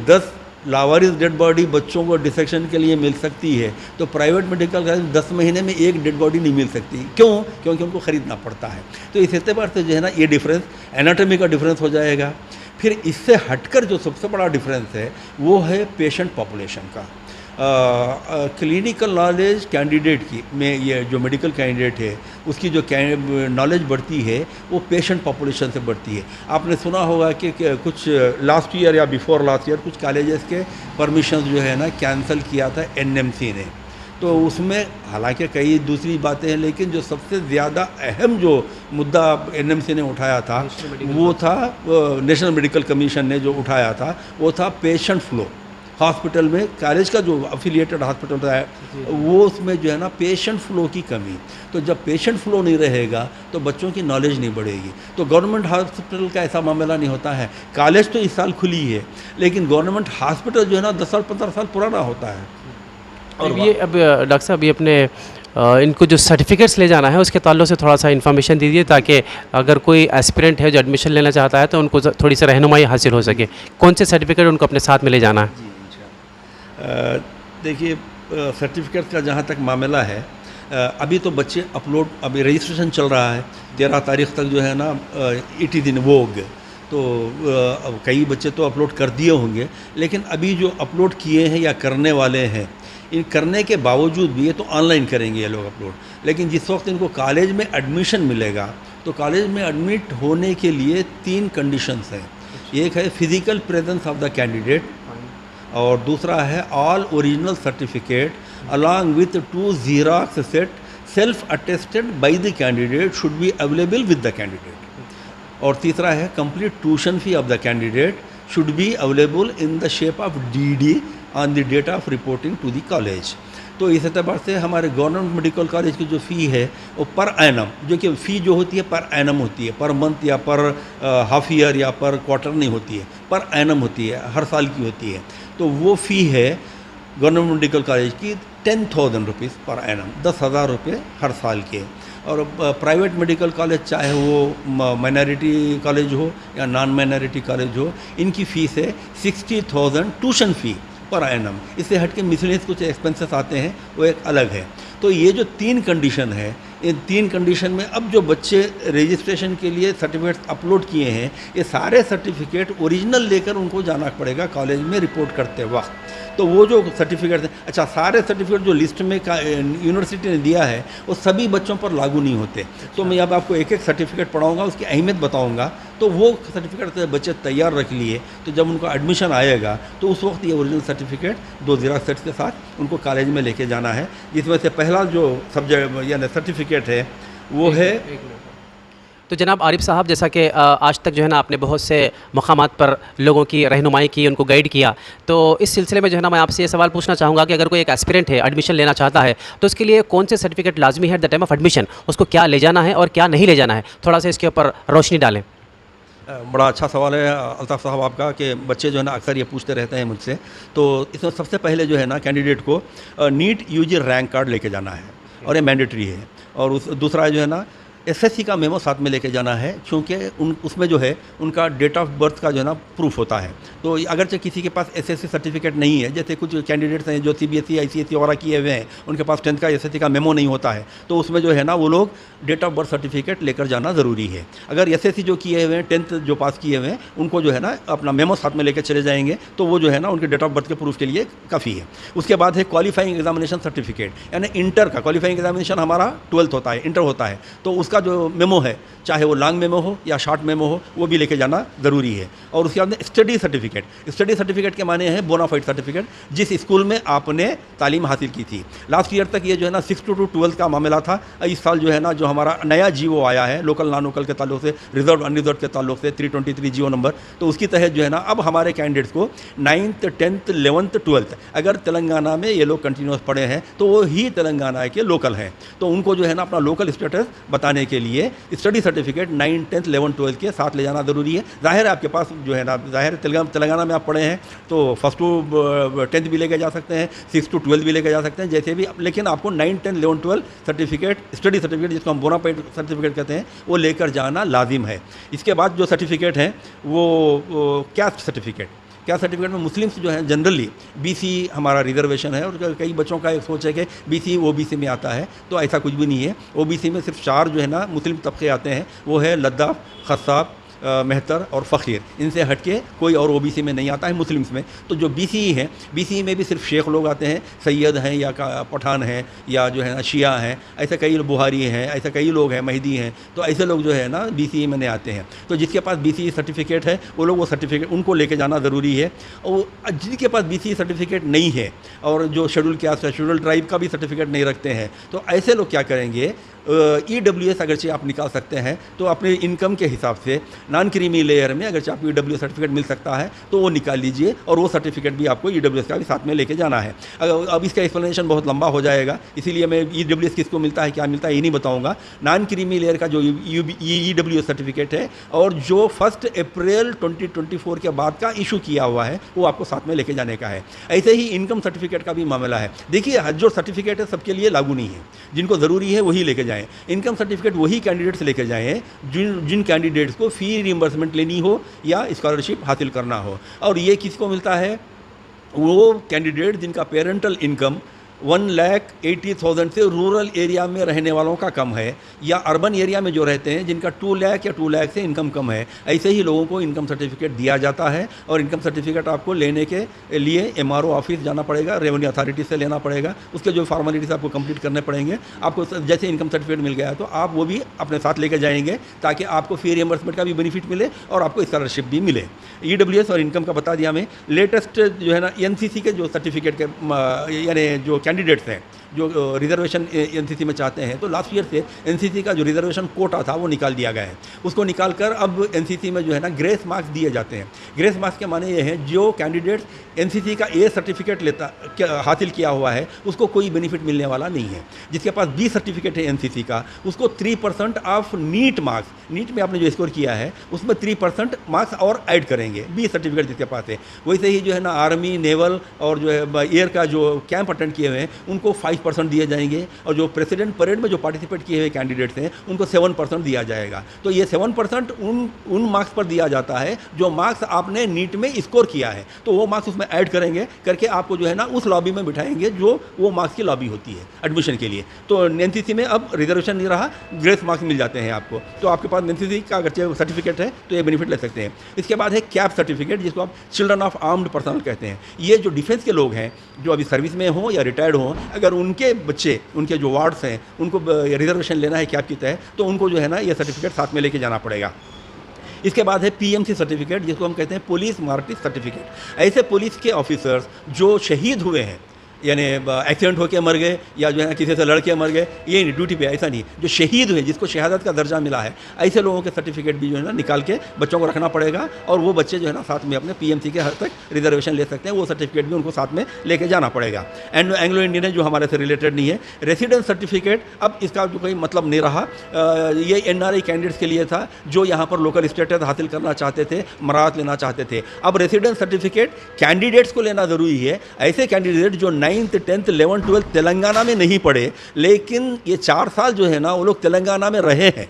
10 लावारिस डेड बॉडी बच्चों को डिसेक्शन के लिए मिल सकती है, तो प्राइवेट मेडिकल कॉलेज 10 महीने में एक डेड बॉडी नहीं मिल सकती। क्यों? क्योंकि उनको ख़रीदना पड़ता है। तो इस एतबार से जो है ना ये डिफरेंस एनाटॉमी का डिफरेंस हो जाएगा। फिर इससे हटकर जो सबसे बड़ा डिफरेंस है वो है पेशेंट पॉपुलेशन का। क्लिनिकल नॉलेज कैंडिडेट की में ये जो मेडिकल कैंडिडेट है उसकी जो नॉलेज बढ़ती है वो पेशेंट पॉपुलेशन से बढ़ती है। आपने सुना होगा कि कुछ लास्ट ईयर या बिफोर लास्ट ईयर कुछ कॉलेजेस के परमिशन जो है ना कैंसिल किया था एनएमसी ने। तो उसमें हालांकि कई दूसरी बातें हैं, लेकिन जो सबसे ज़्यादा अहम जो मुद्दा एनएमसी ने उठाया था वो था, नेशनल मेडिकल कमीशन ने जो उठाया था वो था पेशेंट फ्लो। हॉस्पिटल में कॉलेज का जो अफिलिएटेड हॉस्पिटल है वो उसमें जो है ना पेशेंट फ्लो की कमी। तो जब पेशेंट फ्लो नहीं रहेगा तो बच्चों की नॉलेज नहीं बढ़ेगी। तो गवर्नमेंट हॉस्पिटल का ऐसा मामला नहीं होता है। कॉलेज तो इस साल खुली है लेकिन गवर्नमेंट हॉस्पिटल जो है ना 10 साल 15 साल पुराना होता है। और ये अब डॉक्टर साहब ये अपने इनको जो सर्टिफिकेट्स ले जाना है उसके ताल्लुक से थोड़ा सा इन्फॉर्मेशन दीजिए ताकि अगर कोई एस्पिरेंट है जो एडमिशन लेना चाहता है तो उनको थोड़ी सी रहनुमाई हासिल हो सके। कौन से सर्टिफिकेट उनको अपने साथ में ले जाना है? देखिए, सर्टिफिकेट का जहाँ तक मामला है, अभी तो बच्चे अपलोड, अभी रजिस्ट्रेशन चल रहा है 13 तारीख तक जो है ना, इट इज़ इन वोग। तो अब कई बच्चे तो अपलोड कर दिए होंगे, लेकिन अभी जो अपलोड किए हैं या करने वाले हैं, इन करने के बावजूद भी ये तो ऑनलाइन करेंगे ये लोग अपलोड। लेकिन जिस वक्त इनको कॉलेज में एडमिशन मिलेगा तो कॉलेज में एडमिट होने के लिए 3 कंडीशंस हैं। एक है physical presence of the candidate, और दूसरा है all original certificate along with 2 Xerox set self attested by the candidate should be available with the candidate, और तीसरा है complete tuition fee of the candidate should be available in the shape of DD on the date of reporting to the college. तो इस एतबार से हमारे गवर्नमेंट मेडिकल कॉलेज की जो फ़ी है वो पर एनम, जो कि फ़ी जो होती है पर एनम होती है, पर मंथ या पर हाफ ईयर या पर क्वार्टर नहीं होती है, पर एनम होती है, हर साल की होती है। तो वो फ़ी है गवर्नमेंट मेडिकल कॉलेज की 10,000 रुपीज़ पर एनम, 10,000 रुपये हर साल के। और प्राइवेट मेडिकल कॉलेज चाहे वो माइनॉरिटी कॉलेज हो या नॉन माइनॉरिटी कॉलेज हो, इनकी फ़ीस है 60,000 ट्यूशन फ़ी पर एनम। इससे हट के मिसलेनियस कुछ एक्सपेंसेस आते हैं वो एक अलग है। तो ये जो 3 कंडीशन है, इन 3 कंडीशन में अब जो बच्चे रजिस्ट्रेशन के लिए सर्टिफिकेट अपलोड किए हैं, ये सारे सर्टिफिकेट ओरिजिनल लेकर उनको जाना पड़ेगा कॉलेज में रिपोर्ट करते वक्त। तो वो जो सर्टिफिकेट है, अच्छा सारे सर्टिफिकेट जो लिस्ट में यूनिवर्सिटी ने दिया है वो सभी बच्चों पर लागू नहीं होते। तो मैं अब आपको एक एक सर्टिफिकेट पढ़ाऊँगा, उसकी अहमियत बताऊँगा। तो वो सर्टिफिकेट बच्चे तैयार रख लिए तो जब उनका एडमिशन आएगा तो उस वक्त ये ओरिजिनल सर्टिफिकेट 2 Xerox सेट्स के साथ उनको कॉलेज में लेके जाना है। जिसमें से पहला जो सब्जेक्ट यानी सर्टिफिकेट है वो है। तो जनाब आरिफ साहब, जैसा कि आज तक जो है ना आपने बहुत से मकामात पर लोगों की रहनुमाई की, उनको गाइड किया, तो इस सिलसिले में जो है ना मैं आपसे ये सवाल पूछना चाहूँगा कि अगर कोई एक एस्पिरेंट है एडमिशन लेना चाहता है तो उसके लिए कौन से सर्टिफिकेट लाजमी है at the time of admission, उसको क्या ले जाना है और क्या नहीं ले जाना है, थोड़ा सा इसके ऊपर रोशनी डालें। बड़ा अच्छा सवाल है अल्ताफ़ साहब आपका, कि बच्चे जो है ना अक्सर ये पूछते रहते हैं मुझसे। तो इसमें सबसे पहले जो है ना कैंडिडेट को नीट UG रैंक कार्ड लेके जाना है और ये मैंडेटरी है। और दूसरा जो है ना SSC का मेमो साथ में लेके जाना है, क्योंकि उसमें जो है उनका डेट ऑफ बर्थ का जो है ना प्रूफ होता है। तो अगरचे किसी के पास SSC सर्टिफिकेट नहीं है, जैसे कुछ कैंडिडेट्स हैं जो CBSE ICSE वगैरह किए हुए हैं, उनके पास 10th का SSC का मेमो नहीं होता है, तो उसमें जो है ना वो लोग डेट ऑफ बर्थ सर्टिफिकेट लेकर जाना ज़रूरी है। अगर SSC जो किए हुए हैं, 10th जो पास किए हुए हैं, उनको जो है ना अपना मेमो साथ में लेकर चले जाएंगे तो वो जो है ना उनके डेट ऑफ बर्थ के प्रूफ के लिए काफ़ी है। उसके बाद है क्वालिफाइंग एग्जामिनेशन सर्टिफिकेट, यानी इंटर का क्वालिफाइंग एग्जामिनेशन हमारा 12th होता है, इंटर होता है, तो उसका जो मेमो है, चाहे वो लॉन्ग मेमो हो या शॉर्ट मेमो हो, वो भी लेके जाना ज़रूरी है। और उसके बाद स्टडी सर्टिफिकेट, स्टडी सर्टिफिकेट के माने हैं बोनाफाइड सर्टिफिकेट, जिस स्कूल में आपने तालीम हासिल की थी। लास्ट ईयर तक ये जो है ना 6 to 12 का मामला था। इस साल जो है ना जो हमारा नया GO आया है लोकल नॉन लोकल के ताल्लुक से, रिजर्व अनरिजर्व के ताल्लुक से 323 GO नंबर, तो उसकी तहत जो है ना अब हमारे कैंडिडेट्स को 9th 10th 11th 12th अगर तेलंगाना में ये लोग कंटिन्यूस पढ़े हैं तो वो ही तेलंगाना के लोकल हैं, तो उनको जो है ना अपना लोकल स्टेटस बताने के लिए study certificate 9th 10th 11th 12th के साथ ले जाना ज़रूरी है। जाहिर है आपके पास जो है ना, जाहिर है तेलंगाना में आप पढ़े हैं तो 1st to 10th भी लेके जा सकते हैं, 6th to 12th भी लेके जा सकते हैं, जैसे भी, लेकिन आपको 9th 10th 11th 12th certificate, study certificate जिसको हम बोनाफाइड सर्टिफिकेट कहते हैं, वो लेकर जाना लाजिम है। इसके बाद जो सर्टिफिकेट हैं वो कैस्ट सर्टिफिकेट, क्या सर्टिफिकेट में मुस्लिम्स जो है जनरली BC हमारा रिजर्वेशन है, और कई बच्चों का एक सोच है कि BC OBC में आता है, तो ऐसा कुछ भी नहीं है। OBC में सिर्फ 4 जो है ना मुस्लिम तबके आते हैं, वो है लद्दाख, खस्साब, मेहतर और फ़कीर, इनसे हट के कोई और ओबीसी में नहीं आता है मुस्लिम्स में। तो जो बीसीई है, बीसीई में भी सिर्फ शेख लोग आते हैं, सैयद हैं या पठान हैं या जो है ना शिया हैं, ऐसे कई बुहारी हैं, ऐसे कई लोग हैं, महदी हैं। तो ऐसे लोग जो है ना बीसीई में नहीं आते हैं। तो जिसके पास बीसीई सर्टिफिकेट है वो लोग वो सर्टिफिकेट उनको लेके जाना ज़रूरी है। और जिनके पास बीसीई सर्टिफिकेट नहीं है और जो शेड्यूल कास्ट है, शेड्यूल ट्राइब का भी सर्टिफिकेट नहीं रखते हैं, तो ऐसे लोग क्या करेंगे, EWS अगरचे आप निकाल सकते हैं तो अपने इनकम के हिसाब से नॉन क्रीमी लेयर में अगरचे आपको EWS सर्टिफिकेट मिल सकता है तो वो निकाल लीजिए, और वो सर्टिफिकेट भी आपको EWS का भी साथ में लेके जाना है। अब इसका एक्सप्लेनेशन बहुत लंबा हो जाएगा, इसीलिए मैं EWS किसको मिलता है, क्या मिलता है, ये नहीं बताऊँगा। नॉन क्रीमी लेयर का जो EWS सर्टिफिकेट है और जो 1 अप्रैल 2024 के बाद का इशू किया हुआ है वो आपको साथ में लेके जाने का है। ऐसे ही इनकम सर्टिफिकेट का भी मामला है। देखिए, जो सर्टिफिकेट है सबके लिए लागू नहीं है, जिनको ज़रूरी है वही लेके जाएँ। इनकम सर्टिफिकेट वही कैंडिडेट्स लेके जाएं जिन कैंडिडेट्स को फ़ी रिइंबर्समेंट लेनी हो या स्कॉलरशिप हासिल करना हो। और ये किसको मिलता है, वो कैंडिडेट जिनका पेरेंटल इनकम 1,80,000 से रूरल एरिया में रहने वालों का कम है, या अर्बन एरिया में जो रहते हैं जिनका 2 लाख या 2 लाख से इनकम कम है, ऐसे ही लोगों को इनकम सर्टिफिकेट दिया जाता है। और इनकम सर्टिफिकेट आपको लेने के लिए MRO ऑफिस जाना पड़ेगा, रेवेन्यू अथॉरिटी से लेना पड़ेगा, उसके जो फॉर्मेलिटीज़ आपको कंप्लीट करने पड़ेंगे। आपको जैसे इनकम सर्टिफिकेट मिल गया तो आप वो भी अपने साथ लेके जाएंगे ताकि आपको फी रिइंबर्समेंट का भी बेनिफिट मिले और आपको स्कॉलरशिप भी मिले। EWS और इनकम का बता दिया मैं। लेटेस्ट जो है ना NCC के जो सर्टिफिकेट के यानी जो कैंडिडेट्स हैं जो रिजर्वेशन NCC में चाहते हैं, तो लास्ट ईयर से NCC का जो रिजर्वेशन कोटा था वो निकाल दिया गया है। उसको निकाल कर अब NCC में जो है ना ग्रेस मार्क्स दिए जाते हैं। ग्रेस मार्क्स के माने ये हैं, जो कैंडिडेट NCC का A सर्टिफिकेट हासिल किया हुआ है उसको कोई बेनिफिट मिलने वाला नहीं है। जिसके पास B सर्टिफिकेट है NCC का, उसको 3% ऑफ नीट मार्क्स, नीट में आपने जो स्कोर किया है उसमें 3% मार्क्स और ऐड करेंगे B सर्टिफिकेट जिसके पास है। वैसे ही जो है ना आर्मी, नेवल और जो है एयर का जो कैंप अटेंड किए हुए हैं उनको 5% दिए जाएंगे, और जो प्रेसिडेंट परेड में जो पार्टिसिपेट किए हुए कैंडिडेट्स हैं उनको 7% दिया जाएगा। तो ये 7% उन मार्क्स पर दिया जाता है जो मार्क्स आपने नीट में स्कोर किया है, तो वो मार्क्स उसमें ऐड करेंगे करके आपको जो है ना उस लॉबी में बिठाएंगे जो वो मार्क्स की लॉबी होती है एडमिशन के लिए। तो NCC में अब रिजर्वेशन नहीं रहा, ग्रेस मार्क्स मिल जाते हैं आपको। तो आपके पास NCC का अगर सर्टिफिकेट है तो ये बेनिफिट ले सकते हैं। इसके बाद है कैप सर्टिफिकेट, जिसको आप चिल्ड्रन ऑफ आर्म्ड पर्सनल कहते हैं। ये जो डिफेंस के लोग हैं जो अभी सर्विस में हों या रिटायर्ड हों, अगर उनके बच्चे, उनके जो वार्ड्स हैं, उनको रिजर्वेशन लेना है कैप की तहत, तो उनको जो है ना ये सर्टिफिकेट साथ में लेके जाना पड़ेगा। इसके बाद है PMC सर्टिफिकेट, जिसको हम कहते हैं पुलिस मार्टी सर्टिफिकेट। ऐसे पुलिस के ऑफिसर्स जो शहीद हुए हैं, यानी एक्सीडेंट होकर मर गए या जो है ना किसी से लड़के मर गए, ये नहीं ड्यूटी पे, ऐसा नहीं, जो शहीद हुए जिसको शहादत का दर्जा मिला है, ऐसे लोगों के सर्टिफिकेट भी जो है ना निकाल के बच्चों को रखना पड़ेगा, और वो बच्चे जो है ना साथ में अपने PMC के हद तक रिजर्वेशन ले सकते हैं। वो सर्टिफिकेट भी उनको साथ में लेके जाना पड़ेगा। एंड एंग्लो इंडियन है जो हमारे से रिलेटेड नहीं है। रेसिडेंस सर्टिफिकेट, अब इसका जो कोई मतलब नहीं रहा। ये NRI कैंडिडेट्स के लिए था जो यहाँ पर लोकल स्टेटस हासिल करना चाहते थे, मराहत लेना चाहते थे। अब रेसिडेंस सर्टिफिकेट कैंडिडेट्स को लेना ज़रूरी है। ऐसे कैंडिडेट जो 9th, 10th, 11th, 12th Telangana में नहीं पढ़े, लेकिन ये 4 साल जो है ना वो लोग तेलंगाना में रहे हैं,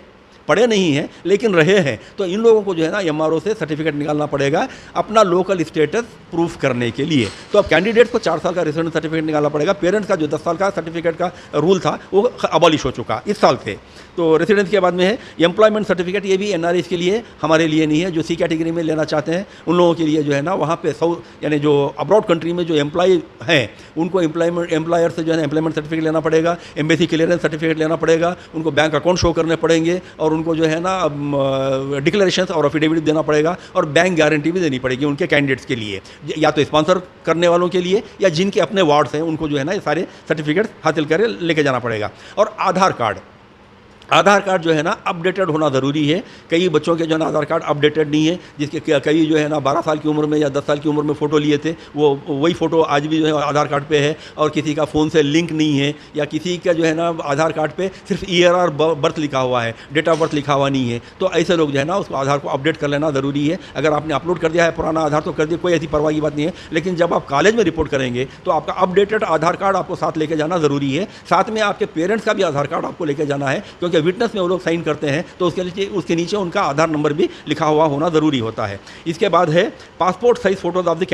पढ़े नहीं हैं लेकिन रहे हैं, तो इन लोगों को जो है ना MRO से सर्टिफिकेट निकालना पड़ेगा अपना लोकल स्टेटस प्रूफ करने के लिए। तो अब कैंडिडेट को 4 साल का रेसिडेंस सर्टिफिकेट निकालना पड़ेगा। पेरेंट्स का जो 10 साल का सर्टिफिकेट का रूल था वो अबॉलिश हो चुका इस साल से। तो रेसिडेंस के बाद में है एम्प्लॉयमेंट सर्टिफिकेट, ये भी NRIs के लिए, हमारे लिए नहीं है। जो C कैटेगरी में लेना चाहते हैं उन लोगों के लिए जो है ना वहाँ पे यानी जो अब्रॉड कंट्री में जो एम्प्लॉय हैं उनको एम्प्लॉयर से जो है ना एम्प्लॉयमेंट सर्टिफिकेट लेना पड़ेगा, एम्बेसी क्लियरेंस सर्टिफिकेट लेना पड़ेगा, उनको बैंक अकाउंट शो करने पड़ेंगे, और उनको जो है ना डिक्लेरेशन और अफिडेविट देना पड़ेगा, और बैंक गारंटी भी देनी पड़ेगी उनके कैंडिडेट्स के लिए, या तो स्पॉन्सर करने वालों के लिए या जिनके अपने वार्ड्स हैं उनको जो है ना ये सारे सर्टिफिकेट हासिल कर लेके जाना पड़ेगा। और आधार कार्ड जो है ना अपडेटेड होना ज़रूरी है। कई बच्चों के जो है ना आधार कार्ड अपडेटेड नहीं है, जिसके कई जो है ना 12 साल की उम्र में या 10 साल की उम्र में फ़ोटो लिए थे, वो वही फ़ोटो आज भी जो है आधार कार्ड पे है, और किसी का फ़ोन से लिंक नहीं है, या किसी का जो है ना आधार कार्ड पे सिर्फ ईयर और बर्थ लिखा हुआ है, डेट ऑफ बर्थ लिखा हुआ नहीं है। तो ऐसे लोग जो है ना उसको आधार को अपडेट कर लेना ज़रूरी है। अगर आपने अपलोड कर दिया है पुराना आधार तो कर दिया, कोई ऐसी परवाह की बात नहीं है, लेकिन जब आप कॉलेज में रिपोर्ट करेंगे तो आपका अपडेटेड आधार कार्ड आपको साथ लेके जाना ज़रूरी है। साथ में आपके पेरेंट्स का भी आधार कार्ड आपको लेके जाना है, क्योंकि उसके विटनेस में वो लोग साइन करते हैं तो उसके नीचे उनका आधार नंबर भी लिखा हुआ होना ज़रूरी होता है। इसके बाद है passport size photos of the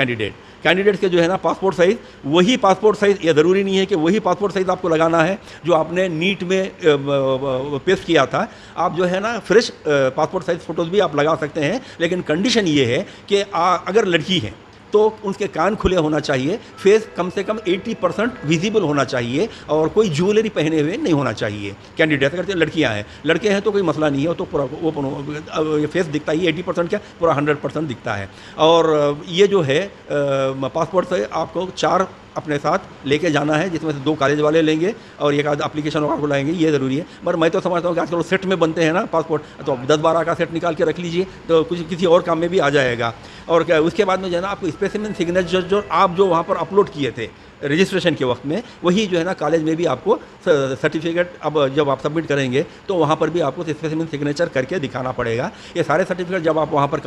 candidate के जो है ना पासपोर्ट साइज़, वही पासपोर्ट साइज़, ये ज़रूरी नहीं है कि वही पासपोर्ट साइज़ आपको लगाना है जो आपने नीट में पेश किया था। आप जो है ना फ्रेश पासपोर्ट साइज़ फ़ोटोज़ भी आप लगा सकते हैं, लेकिन कंडीशन ये है कि अगर लड़की है तो उनके कान खुले होना चाहिए, फेस कम से कम 80% विजिबल होना चाहिए और कोई ज्वेलरी पहने हुए नहीं होना चाहिए कैंडिडेट। अगर लड़कियां हैं, लड़के हैं तो कोई मसला नहीं है, वो तो पूरा ओपन फेस दिखता ही 80% क्या पूरा 100% दिखता है। और ये जो है पासपोर्ट से आपको 4 अपने साथ लेके जाना है, जिसमें से 2 कॉलेज वाले लेंगे और एक आध एप्लीकेशन वाला को लाएंगे, ये ज़रूरी है। मगर मैं तो समझता हूँ कि आजकल सेट में बनते हैं ना पासपोर्ट, तो 10-12 का सेट निकाल के रख लीजिए तो कुछ किसी और काम में भी आ जाएगा। और उसके बाद में जो है ना आपको स्पेसिमेन सिग्नेचर जो आप जो वहाँ पर अपलोड किए थे रजिस्ट्रेशन के वक्त में, वही जो है ना कॉलेज में भी आपको सर्टिफिकेट अब जब आप सबमिट करेंगे तो वहाँ पर भी आपको स्पेसिमेन सिग्नेचर करके दिखाना पड़ेगा। ये सारे सर्टिफिकेट जब आप वहाँ पर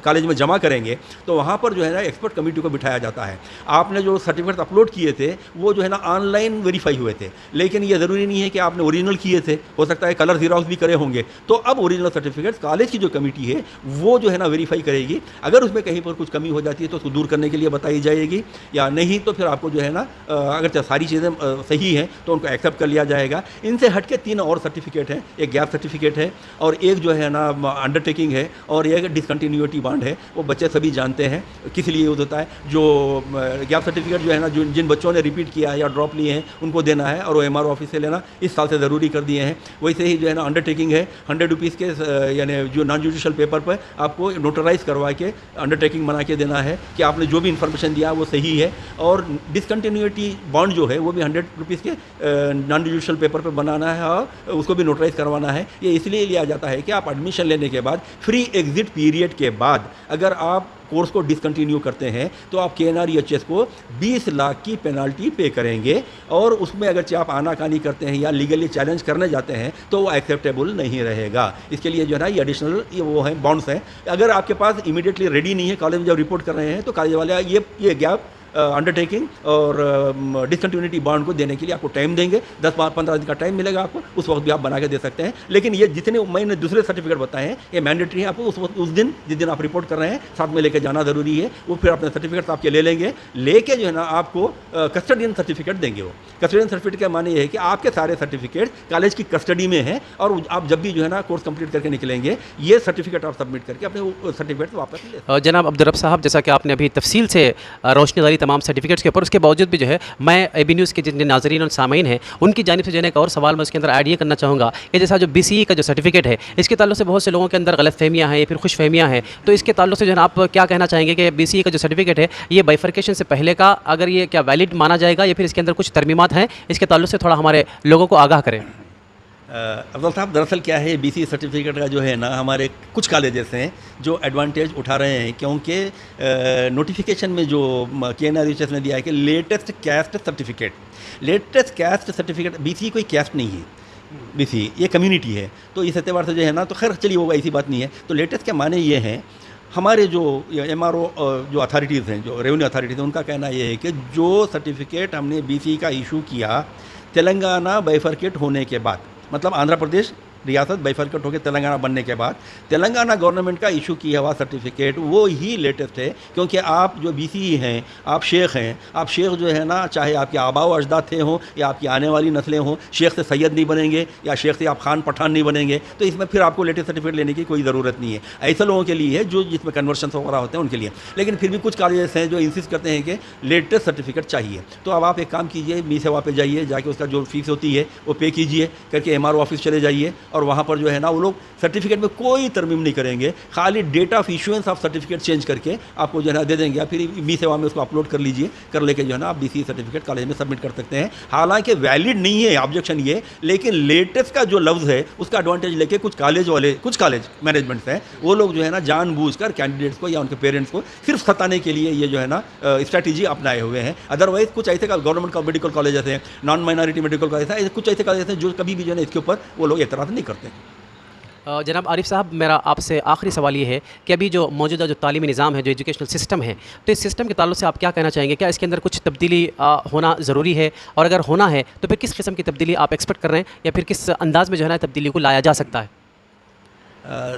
कॉलेज में जमा करेंगे तो वहाँ पर जो है ना एक्सपर्ट कमेटी को बिठाया जाता है। आपने जो सर्टिफिकेट अपलोड किए थे वो जो है ना ऑनलाइन वेरीफाई हुए थे, लेकिन ये ज़रूरी नहीं है कि आपने ओरिजिनल किए थे, हो सकता है कलर ज़ेरॉक्स भी करे होंगे। तो अब ओरिजिनल सर्टिफिकेट कॉलेज की जो कमेटी है वो जो है ना वेरीफाई करेगी। अगर उसमें कहीं पर कुछ कमी हो जाती है तो उसको दूर करने के लिए बताई जाएगी, या नहीं तो फिर आपको जो है ना अगर सारी चीज़ें सही हैं तो उनको एक्सेप्ट कर लिया जाएगा। इनसे हट के 3 और सर्टिफिकेट हैं, एक गैप सर्टिफिकेट है और एक जो है ना अंडरटेकिंग है और एक डिसकंटिन्यूटी बॉन्ड है। वो बच्चे सभी जानते हैं किस लिए यूज़ होता है। जो गैप सर्टिफिकेट जो है ना जिन बच्चों ने रिपीट किया है या ड्रॉप लिए हैं उनको देना है और वो MRO ऑफिस से लेना इस साल से ज़रूरी कर दिए हैं। वैसे ही जो है ना अंडरटेकिंग है, 100 रुपीज़ के यानी जो नॉन जुडिशियल पेपर पर आपको नोटराइज करवा के अंडरटेकिंग बना के देना है कि आपने जो भी इन्फॉर्मेशन दिया वो सही है। और डिसकंटिन्यूटी बॉन्ड जो है वो भी 100 रुपीज़ के नॉन जुडिशियल पेपर पे बनाना है और उसको भी नोटराइज करवाना है। ये इसलिए लिया जाता है कि आप एडमिशन लेने के बाद फ्री एग्जिट पीरियड के बाद अगर आप कोर्स को डिसकंटिन्यू करते हैं तो आप KNR-EHS को 20 लाख की पेनाल्टी पे करेंगे और उसमें अगर आप आनाकानी करते हैं या लीगली चैलेंज करने जाते हैं तो वो एक्सेप्टेबल नहीं रहेगा। इसके लिए जो है ना ये एडिशनल वो है बॉन्ड्स हैं। अगर आपके पास इमीडिएटली रेडी नहीं है, कॉलेज में जब रिपोर्ट कर रहे हैं तो कॉलेज वाले ये गैप अंडरटेकिंग और डिसकंटिन्यूटी बॉन्ड को देने के लिए आपको टाइम देंगे। 10-15 दिन का टाइम मिलेगा आपको, उस वक्त भी आप बना के दे सकते हैं। लेकिन ये जितने मैंने दूसरे सर्टिफिकेट बताए हैं ये मैंडेटरी है, आपको उस दिन जिस दिन आप रिपोर्ट कर रहे हैं साथ में लेके जाना ज़रूरी है। वो फिर अपने सर्टिफिकेट आपके ले लेंगे, लेके जो है ना आपको कस्टडियन सर्टिफिकेट देंगे। वो कस्टडियन सर्टिफिकेट का माने ये है कि आपके सारे सर्टिफिकेट कॉलेज की कस्टडी में हैं और आप जब भी जो है ना कोर्स कंप्लीट करके निकलेंगे ये सर्टिफिकेट आप सबमिट करके अपने सर्टिफिकेट वापस ले। जनाब अब्दुल रब साहब, जैसा कि आपने अभी तफसील से रोशनी डाली तमाम सर्टिफिकेट्स के ऊपर, उसके बावजूद भी जो है मैं AB न्यूज़ के जितने नाजरीन और सामीन हैं उनकी जानिब से जो है एक और सवाल मैं उसके अंदर ऐड ये करना चाहूँगा कि जैसा जो BCE का जो सर्टिफिकेट है इसके ताल्लुक से बहुत से लोगों के अंदर गलतफहमियाँ हैं या फिर खुशफहमियाँ हैं, तो इसके ताल्लुक से जो है आप क्या कहना चाहेंगे कि BCE का जो सर्टिफिकेट है ये बाइफर्केशन से पहले का अगर ये क्या वैलिड माना जाएगा या फिर इसके अंदर कुछ तरमीमात हैं, इसके ताल्लुक से थोड़ा हमारे लोगों को आगाह करें। अफजल साहब, दरअसल क्या है BCE सर्टिफिकेट का जो है ना हमारे कुछ कॉलेजेस हैं जो एडवांटेज उठा रहे हैं, क्योंकि नोटिफिकेशन में जो KNR-EHS ने दिया है कि latest caste certificate, latest caste certificate, BCE कोई कैस्ट नहीं है, BCE ये कम्युनिटी है। तो इस एतबार से जो है ना तो खैर चलिए होगा, ऐसी बात नहीं है। तो लेटेस्ट के माने ये हैं, हमारे जो MRO जो अथॉरिटीज़ हैं, जो रेवेन्यू अथॉरिटीज़ हैं, उनका कहना ये है कि जो सर्टिफिकेट हमने BCE का इशू किया तेलंगाना बाइफर्केट होने के बाद, मतलब आंध्र प्रदेश रियासत बाइफर्केट होकर तेलंगाना बनने के बाद तेलंगाना गवर्नमेंट का इशू किया हुआ सर्टिफिकेट वो ही लेटेस्ट है। क्योंकि आप जो BCE हैं, आप शेख हैं, आप शेख जो है ना चाहे आपके आबाओ अजदाद थे हों या आपकी आने वाली नस्लें हों, शेख से सैयद नहीं बनेंगे या शेख से आप खान पठान नहीं बनेंगे, तो इसमें फिर आपको लेटेस्ट सर्टिफिकेट लेने की कोई ज़रूरत नहीं है। ऐसे लोगों के लिए है जो जिसमें कन्वर्शन वगैरह होते हैं उनके लिए। लेकिन फिर भी कुछ कॉलेजेस हैं जो इंसिस्ट करते हैं कि लेटेस्ट सर्टिफिकेट चाहिए। तो अब आप एक काम कीजिए, मी सेवा पे जाइए, जाके उसका जो फीस होती है वो पे कीजिए, करके MRO ऑफिस चले जाइए और वहाँ पर जो है ना वो लोग सर्टिफिकेट में कोई तरमीम नहीं करेंगे, खाली date of issuance of certificate change करके आपको जो है ना दे देंगे। फिर मी सेवा में उसको अपलोड कर लीजिए, कर लेके जो है ना आप BCE सर्टिफिकेट कॉलेज में सबमिट कर सकते हैं। हालांकि वैलिड नहीं है ऑब्जेक्शन ये, लेकिन लेटेस्ट का जो लफ्ज़ है उसका एडवांटेज लेके कुछ कॉलेज मैनेजमेंट हैं वो लोग जो है ना जानबूझकर कैंडिडेट्स को या उनके पेरेंट्स को सिर्फ सताने के लिए ये जो है ना स्ट्रैटेजी अपनाए हुए हैं। अदरवाइज कुछ ऐसे गवर्नमेंट का मेडिकल कॉलेज हैं, नॉन माइनॉरिटी मेडिकल कॉलेज हैं, कुछ ऐसे कॉलेज हैं जो कभी भी जो है इसके ऊपर वो लोग एतराज़ नहीं करते। जनाब आरिफ साहब, मेरा आपसे आखिरी सवाल ये है कि अभी जो मौजूदा जो तालीमी निज़ाम है, जो एजुकेशनल सिस्टम है, तो इस सिस्टम के ताल्लुक से आप क्या कहना चाहेंगे? क्या इसके अंदर कुछ तब्दीली होना ज़रूरी है, और अगर होना है तो फिर किस किस्म की तब्दीली आप एक्सपेक्ट कर रहे हैं, या फिर किस अंदाज़ में जो है ना तब्दीली को लाया जा सकता है?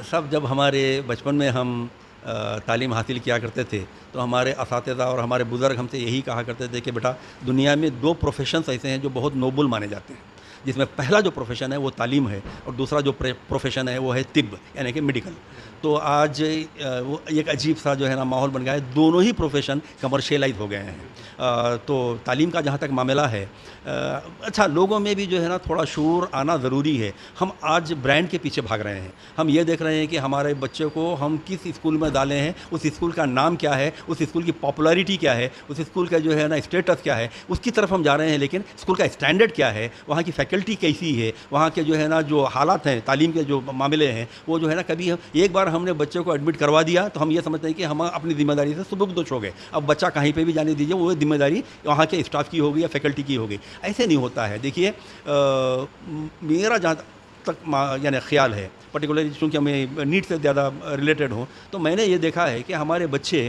सब जब हमारे बचपन में हम तालीम हासिल किया करते थे तो हमारे असातिज़ा और हमारे बुज़ुर्ग हमसे यही कहा करते थे कि बेटा, दुनिया में दो प्रोफेशंस ऐसे हैं जो बहुत नोबल माने जाते हैं, जिसमें पहला जो प्रोफेशन है वो तालीम है और दूसरा जो प्रोफेशन है वो है तिब, यानी कि मेडिकल। तो आज वो एक अजीब सा जो है ना माहौल बन गया है, दोनों ही प्रोफेशन कमर्शियलाइज हो गए हैं। तो तालीम का जहाँ तक मामला है, अच्छा, लोगों में भी जो है ना थोड़ा शूर आना ज़रूरी है। हम आज ब्रांड के पीछे भाग रहे हैं। हम ये देख रहे हैं कि हमारे बच्चे को हम किस स्कूल में डालें हैं, उस स्कूल का नाम क्या है, उस स्कूल की पॉपुलैरिटी क्या है, उस स्कूल का जो है ना स्टेटस क्या है, उसकी तरफ हम जा रहे हैं। लेकिन स्कूल का स्टैंडर्ड क्या है, वहाँ की फैकल्टी कैसी है, वहाँ के जो है ना जो हालात हैं, तालीम के जो मामले हैं, वो जो है ना, कभी हम एक बार हमने बच्चे को एडमिट करवा दिया तो हम ये समझते हैं कि हम अपनी जिम्मेदारी से सुबुकदोश हो गए, अब बच्चा कहीं पे भी जाने दीजिए, वो जिम्मेदारी वहाँ के स्टाफ की होगी या फैकल्टी की होगी। ऐसे नहीं होता है। देखिए, मेरा जहाँ तक यानी ख्याल है, पर्टिकुलरली चूँकि मैं नीट से ज़्यादा रिलेटेड हूँ, तो मैंने ये देखा है कि हमारे बच्चे,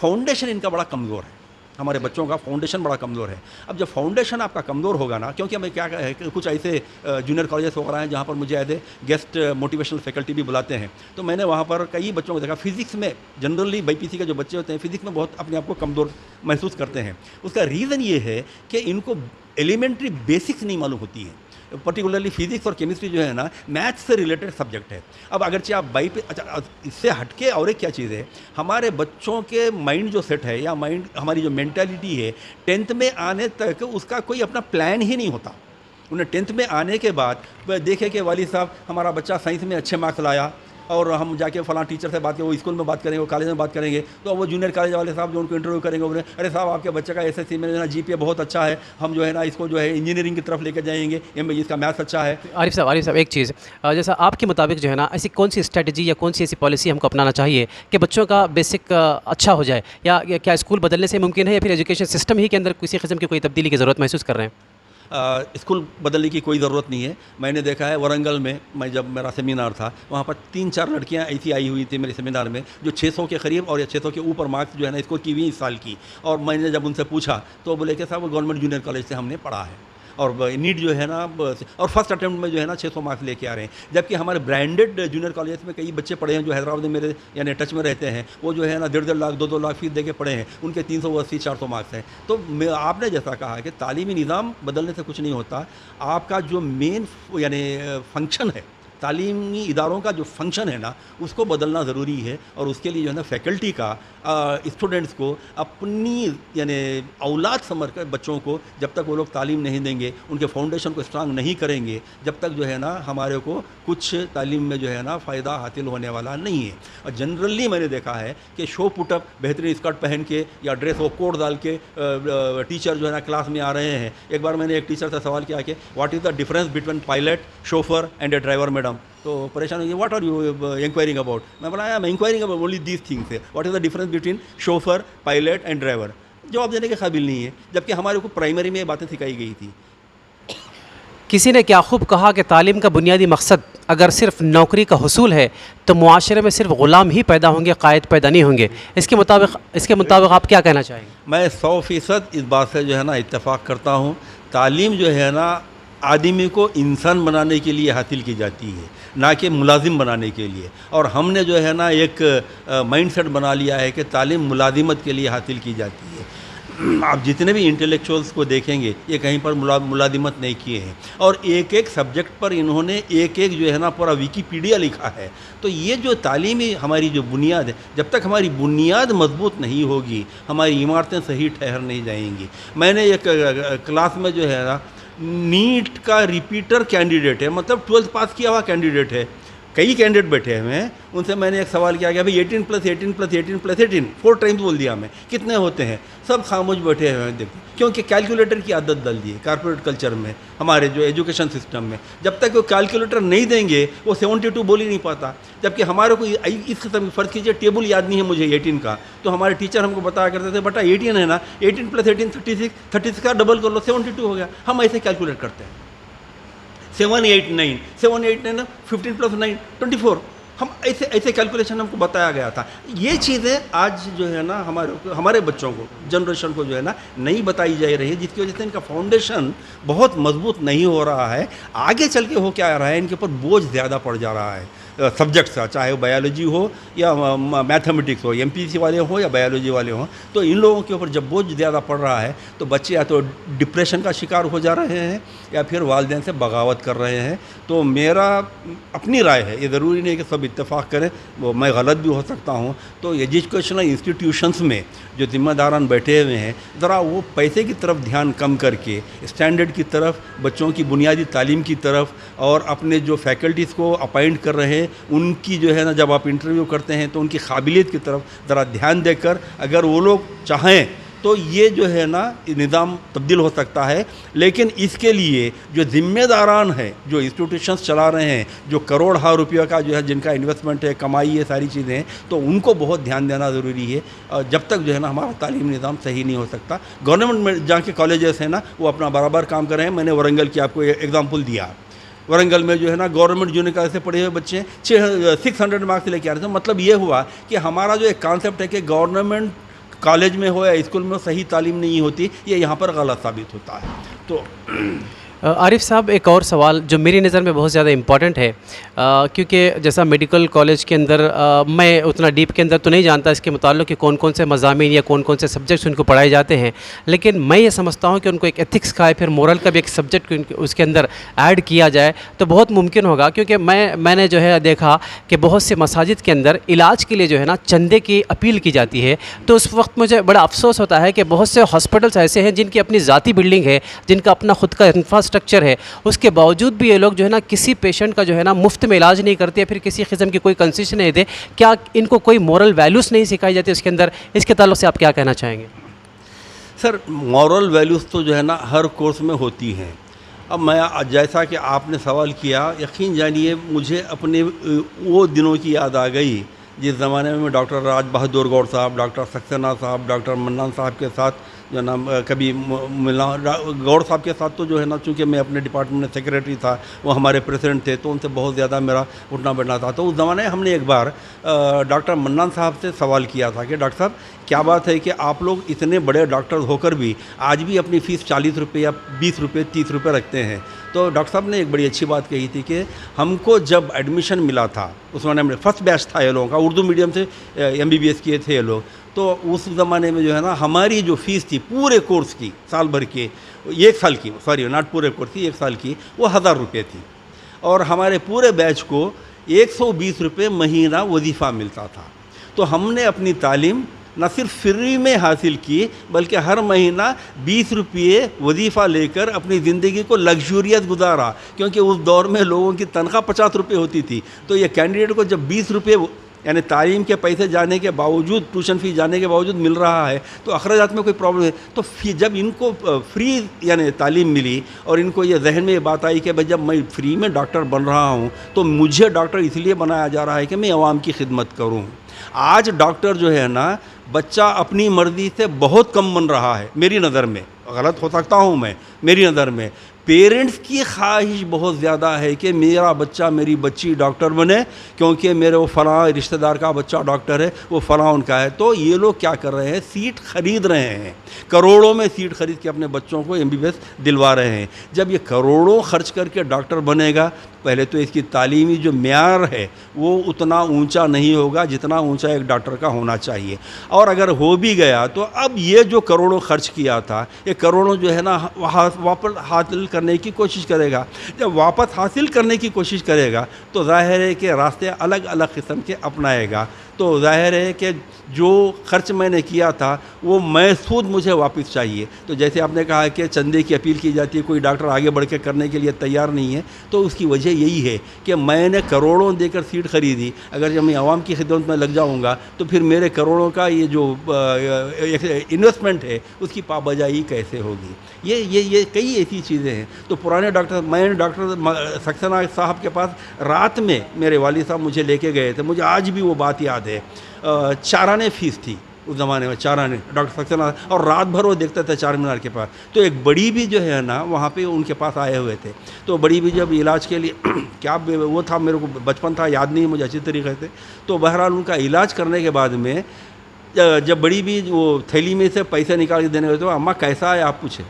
फाउंडेशन इनका बड़ा कमज़ोर है। हमारे बच्चों का फाउंडेशन बड़ा कमज़ोर है। अब जब फाउंडेशन आपका कमज़ोर होगा ना, क्योंकि हमें क्या है कि कुछ ऐसे जूनियर कॉलेजेस वगैरह हैं जहाँ पर मुझे as a guest motivational faculty भी बुलाते हैं, तो मैंने वहाँ पर कई बच्चों को देखा, फिज़िक्स में जनरली BPC के जो बच्चे होते हैं फिज़िक्स में बहुत अपने आप को कमज़ोर महसूस करते हैं। उसका रीज़न ये है कि इनको एलिमेंट्री बेसिक्स नहीं मालूम होती है। पर्टिकुलरली फिजिक्स और केमिस्ट्री जो है ना मैथ्स से रिलेटेड सब्जेक्ट है। अब अगरचे आप बाई पे, अच्छा, इससे हटके और एक क्या चीज़ है, हमारे बच्चों के माइंड जो सेट है या माइंड हमारी जो मेंटालिटी है, 10th में आने तक उसका कोई अपना प्लान ही नहीं होता। उन्हें 10th में आने के बाद देखे कि वाली साहब हमारा बच्चा साइंस में अच्छे मार्क्स लाया और हम जाके फलां टीचर से बात करें, वो स्कूल में बात करेंगे, वो कॉलेज में बात करेंगे, तो वो जूनियर कॉलेज वाले साहब जो उनको इंटरव्यू करेंगे, वो अरे साहब आपके बच्चे का SSC में जो है GPA बहुत अच्छा है, हम जो है ना इसको जो है इंजीनियरिंग की तरफ लेकर जाएंगे, इसका मैथ्स अच्छा है। आरिफ साहब, एक चीज़, जैसा आपके मुताबिक जो है ना, ऐसी कौन सी स्ट्रेटजी या कौन सी ऐसी पॉलिसी हमको अपनाना चाहिए कि बच्चों का बेसिक अच्छा हो जाए, या क्या स्कूल बदलने से मुमकिन है, या फिर एजुकेशन सिस्टम ही के अंदर किसी किस्म की कोई तब्दीली की ज़रूरत महसूस कर रहे हैं? स्कूल बदलने की कोई ज़रूरत नहीं है। मैंने देखा है वरंगल में, मैं जब मेरा सेमिनार था वहाँ पर 3-4 लड़कियाँ ऐसी आई हुई थी मेरे सेमिनार में जो 600 के करीब और 600 के ऊपर मार्क्स जो है ना स्कोर की हुई इस साल की। और मैंने जब उनसे पूछा तो बोले कि साहब गवर्नमेंट जूनियर कॉलेज से हमने पढ़ा है और नीट जो है ना, और फर्स्ट अटेम्प्ट में जो है ना 600 मार्क्स लेके आ रहे हैं। जबकि हमारे ब्रांडेड जूनियर कॉलेज में कई बच्चे पढ़े हैं जो हैदराबाद में मेरे यानी टच में रहते हैं, वो जो है ना 1.5 लाख 2-2 लाख फीस दे के पढ़े हैं, उनके 380-400 मार्क्स हैं। तो आपने जैसा कहा कि तालीमी निज़ाम बदलने से कुछ नहीं होता, आपका जो मेन यानी फंक्शन है, तालीमी इदारों का जो फंक्शन है ना, उसको बदलना ज़रूरी है। और उसके लिए जो है ना फैकल्टी का स्टूडेंट्स को अपनी यानी औलाद समझ कर बच्चों को, जब तक वो लोग तालीम नहीं देंगे, उनके फाउंडेशन को स्ट्रांग नहीं करेंगे, जब तक जो है ना हमारे को कुछ तालीम में जो है ना फ़ायदा हासिल होने वाला नहीं है। और जनरली मैंने देखा है कि शो पुटअप बेहतरीन स्कर्ट पहन के या ड्रेस वो कोट डाल के टीचर जो है ना क्लास में आ रहे हैं। एक बार मैंने एक टीचर से सवाल किया कि what is the difference between pilot, chauffeur and a driver madam? तो परेशान हुई, what are you inquiring about? मैं बोला I am inquiring about only these things है, what is the difference between chauffeur, pilot and driver? जवाब देने के काबिल नहीं है, जबकि हमारे को प्राइमरी में ये बातें सिखाई गई थी। किसी ने क्या खूब कहा कि तालीम का बुनियादी मकसद अगर सिर्फ नौकरी का हुसूल है तो मुआशरे में सिर्फ ग़ुलाम ही पैदा होंगे, कायद पैदा नहीं होंगे। इसके मुताबिक आप क्या कहना चाहेंगे? मैं 100% इस बात से जो है ना इत्तेफाक करता हूँ। तालीम जो है ना आदमी को इंसान बनाने के लिए हासिल की जाती है, ना कि मुलाजिम बनाने के लिए। और हमने जो है ना एक माइंडसेट बना लिया है कि तालीम मुलाजिमत के लिए हासिल की जाती है। आप जितने भी इंटेलेक्चुअल्स को देखेंगे ये कहीं पर मुलाजिमत नहीं किए हैं, और एक एक सब्जेक्ट पर इन्होंने एक एक जो है ना पूरा विकीपीडिया लिखा है। तो ये जो तालीमी हमारी जो बुनियाद है, जब तक हमारी बुनियाद मजबूत नहीं होगी, हमारी इमारतें सही ठहर नहीं जाएंगी। मैंने एक क्लास में जो है ना नीट का रिपीटर कैंडिडेट है, मतलब 12th पास किया हुआ कैंडिडेट है, कई कैंडिडेट बैठे हुए हैं, उनसे मैंने एक सवाल किया कि भाई 18 + 18 + 18 + 18 4 टाइम्स बोल दिया मैं, कितने होते हैं? सब खामोश बैठे हुए हैं। देखो, क्योंकि कैलकुलेटर की आदत डाल दी है कॉर्पोरेट कल्चर में, हमारे जो एजुकेशन सिस्टम में। जब तक वो कैलकुलेटर नहीं देंगे वो 72 बोल ही नहीं पाता। जबकि हमारे को इस किस्म की, फ़र्ज़ कीजिए टेबल याद नहीं है मुझे 18 का, तो हमारे टीचर हमको बताया करते थे बेटा 18 है ना, 18 + 18 36 का डबल कर लो 72 हो गया। हम ऐसे कैलकुलेट करते हैं। 789 789 15+9 24, हम ऐसे ऐसे कैलकुलेशन हमको बताया गया था। ये चीज़ें आज जो है ना हमारे बच्चों को, जनरेशन को जो है ना नहीं बताई जा रही है, जिसकी वजह से इनका फाउंडेशन बहुत मजबूत नहीं हो रहा है। आगे चल के हो क्या रहा है, इनके ऊपर बोझ ज़्यादा पड़ जा रहा है सब्जेक्ट्स का, चाहे वो बायोलॉजी हो या मैथमेटिक्स हो, एमपीसी वाले हो या बायोलॉजी वाले हो। तो इन लोगों के ऊपर जब बोझ ज़्यादा पड़ रहा है तो बच्चे या तो डिप्रेशन का शिकार हो जा रहे हैं या फिर वालिदैन से बगावत कर रहे हैं। तो मेरा अपनी राय है, ये ज़रूरी नहीं कि सब इत्तेफाक करें, वो मैं गलत भी हो सकता हूँ। तो एजुकेशनल इंस्टीट्यूशंस में जो जिम्मेदारान बैठे हुए हैं, ज़रा वो पैसे की तरफ ध्यान कम करके स्टैंडर्ड की तरफ, बच्चों की बुनियादी तालीम की तरफ, और अपने जो फैकल्टीज़ को अपॉइंट कर रहे हैं उनकी जो है ना, जब आप इंटरव्यू करते हैं तो उनकी काबिलियत की तरफ ज़रा ध्यान देकर, अगर वो लोग चाहें तो ये जो है ना निज़ाम तब्दील हो सकता है। लेकिन इसके लिए जो जिम्मेदारान हैं, जो इंस्टीट्यूशंस चला रहे हैं, जो करोड़ रुपये का जो है जिनका इन्वेस्टमेंट है, कमाई है, सारी चीज़ें हैं, तो उनको बहुत ध्यान देना ज़रूरी है। जब तक जो है ना हमारा तालीम निज़ाम सही नहीं हो सकता। गवर्नमेंट में जहाँ के कॉलेजेस हैं ना, वो अपना बराबर काम कर रहे हैं। मैंने वारंगल की आपको एग्जाम्पल दिया, वारंगल में जो है ना गवर्नमेंट जूनियर कॉलेज से पढ़े हुए बच्चे 600 मार्क्स लेके आ रहे थे। मतलब ये हुआ कि हमारा जो एक कॉन्सेप्ट है कि गवर्नमेंट कॉलेज में हो या स्कूल में सही तालीम नहीं होती, ये यहाँ पर गलत साबित होता है। तो आरिफ साहब, एक और सवाल जो मेरी नज़र में बहुत ज़्यादा इम्पॉर्टेंट है, क्योंकि जैसा मेडिकल कॉलेज के अंदर मैं उतना डीप के अंदर तो नहीं जानता इसके मुताल्लिक़ कि कौन कौन से मज़ामीन या कौन कौन से सब्जेक्ट्स उनको पढ़ाए जाते हैं, लेकिन मैं ये समझता हूँ कि उनको एक एथिक्स का, फिर मोरल का भी एक सब्जेक्ट उसके अंदर ऐड किया जाए तो बहुत मुमकिन होगा। क्योंकि मैंने जो है देखा कि बहुत से मसाजिद के अंदर इलाज के लिए जो है ना चंदे की अपील की जाती है, तो उस वक्त मुझे बड़ा अफसोस होता है कि बहुत से हॉस्पिटल्स ऐसे हैं जिनकी अपनी ज़ाती बिल्डिंग है, जिनका अपना खुद का इंफ्रास्ट्रक्चर है, उसके बावजूद भी ये लोग जो है ना किसी पेशेंट का जो है ना मुफ्त में इलाज नहीं करते, फिर किसी किस्म की कोई कंसेशन नहीं दे। क्या इनको कोई मॉरल वैल्यूज़ नहीं सिखाई जाती उसके अंदर? इसके ताल्लुक़ से आप क्या कहना चाहेंगे? सर, मॉरल वैल्यूज़ तो जो है ना हर कोर्स में होती हैं। अब मैं, जैसा कि आपने सवाल किया, यकीन जानिए मुझे अपने वो दिनों की याद आ गई जिस ज़माने में डॉक्टर राज बहादुर गौर साहब, डॉक्टर सक्सेना साहब, डॉक्टर मन्नान साहब के साथ जो ना कभी मिला। गौर साहब के साथ तो जो है ना, चूँकि मैं अपने डिपार्टमेंट में सेक्रेटरी था, वो हमारे प्रेसिडेंट थे, तो उनसे बहुत ज़्यादा मेरा उठना बैठना था। तो उस ज़माने में हमने एक बार डॉक्टर मन्नान साहब से सवाल किया था कि डॉक्टर साहब, क्या बात है कि आप लोग इतने बड़े डॉक्टर होकर भी आज भी अपनी फ़ीस 40 रुपये या 20 रुपये 30 रुपये रखते हैं? तो डॉक्टर साहब ने एक बड़ी अच्छी बात कही थी कि हमको जब एडमिशन मिला था, उस ज़माने में फर्स्ट बैच था ये लोगों का, उर्दू मीडियम से MBBS किए थे ये लोग। तो उस ज़माने में जो है ना हमारी जो फ़ीस थी पूरे कोर्स की, साल भर के, 1 साल की, सॉरी नॉट पूरे कोर्स की, 1 साल की, वो 1000 रुपये थी। और हमारे पूरे बैच को 120 रुपये महीना वजीफ़ा मिलता था। तो हमने अपनी तालीम न सिर्फ फ्री में हासिल की, बल्कि हर महीना 20 रुपये वजीफ़ा लेकर अपनी ज़िंदगी को लग्जूरियस गुजारा। क्योंकि उस दौर में लोगों की तनख्वाह 50 रुपये होती थी। तो ये कैंडिडेट को जब 20 रुपये यानी तालीम के पैसे जाने के बावजूद, ट्यूशन फ़ीस जाने के बावजूद मिल रहा है, तो अखराजात में कोई प्रॉब्लम है। तो जब इनको फ्री यानी तालीम मिली और इनको ये जहन में ये बात आई कि भाई जब मैं फ्री में डॉक्टर बन रहा हूँ तो मुझे डॉक्टर इसलिए बनाया जा रहा है कि मैं आवाम की खिदमत करूँ। आज डॉक्टर जो है ना, बच्चा अपनी मर्ज़ी से बहुत कम बन रहा है मेरी नज़र में, गलत हो सकता हूँ मैं, मेरी नज़र में पेरेंट्स की ख्वाहिश बहुत ज़्यादा है कि मेरा बच्चा, मेरी बच्ची डॉक्टर बने, क्योंकि मेरे वो फ़लाँ रिश्तेदार का बच्चा डॉक्टर है, वो फ़लाँ उनका है। तो ये लोग क्या कर रहे हैं, सीट ख़रीद रहे हैं, करोड़ों में सीट खरीद के अपने बच्चों को MBBS दिलवा रहे हैं। जब ये करोड़ों खर्च करके डॉक्टर बनेगा, पहले तो इसकी तालीमी जो म्यार है वो उतना ऊंचा नहीं होगा जितना ऊंचा एक डॉक्टर का होना चाहिए। और अगर हो भी गया तो अब ये जो करोड़ों खर्च किया था, ये करोड़ों जो है ना वापस हासिल करने की कोशिश करेगा। जब वापस हासिल करने की कोशिश करेगा तो जाहिर है कि रास्ते अलग अलग किस्म के अपनाएगा। तो जाहिर है कि जो खर्च मैंने किया था वो महसूद मुझे वापस चाहिए। तो जैसे आपने कहा कि चंदे की अपील की जाती है, कोई डॉक्टर आगे बढ़ के करने के लिए तैयार नहीं है, तो उसकी वजह यही है कि मैंने करोड़ों देकर सीट खरीदी, अगर जब मैं आवाम की खिदमत में लग जाऊंगा तो फिर मेरे करोड़ों का ये जो इन्वेस्टमेंट है उसकी पाबजाई कैसे होगी। ये कई ऐसी चीज़ें हैं। तो पुराने डॉक्टर, मैं डॉक्टर सक्सेना साहब के पास रात में मेरे वालिद साहब मुझे लेके गए थे, मुझे आज भी वो बात याद है। चाराने फ़ीस थी उस ज़माने में, चार आने डॉक्टर सक्सेना, और रात भर वो देखते थे चार मीनार के पास। तो एक बड़ी भी जो है ना वहाँ पे उनके पास आए हुए थे। तो बड़ी भी जब इलाज के लिए क्या वो था, मेरे को बचपन था, याद नहीं मुझे अच्छी तरीके से। तो बहरहाल उनका इलाज करने के बाद में जब बड़ी भी वो थैली में से पैसे निकाल के देने गए, तो अम्मा कैसा है आप पूछे,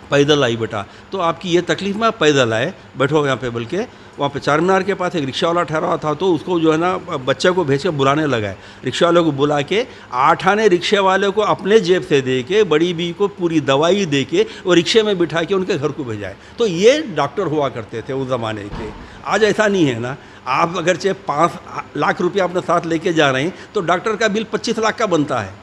पैदल आई बेटा, तो आपकी ये तकलीफ में आप पैदल आए, बैठो यहाँ पे, बल्कि वहाँ पे चार मीनार के पास एक रिक्शा वाला ठहरा हुआ था, तो उसको जो है ना बच्चे को भेज के बुलाने लगा है। रिक्शा वाले को बुला के 8 आने रिक्शे वाले को अपने जेब से दे के बड़ी बी को पूरी दवाई दे के वो रिक्शे में बिठा के उनके घर को भेजा है। तो ये डॉक्टर हुआ करते थे उस ज़माने के। आज ऐसा नहीं है ना, आप अगर चाहे 5 लाख रुपया अपने साथ लेके जा रहे हैं तो डॉक्टर का बिल 25 लाख का बनता है।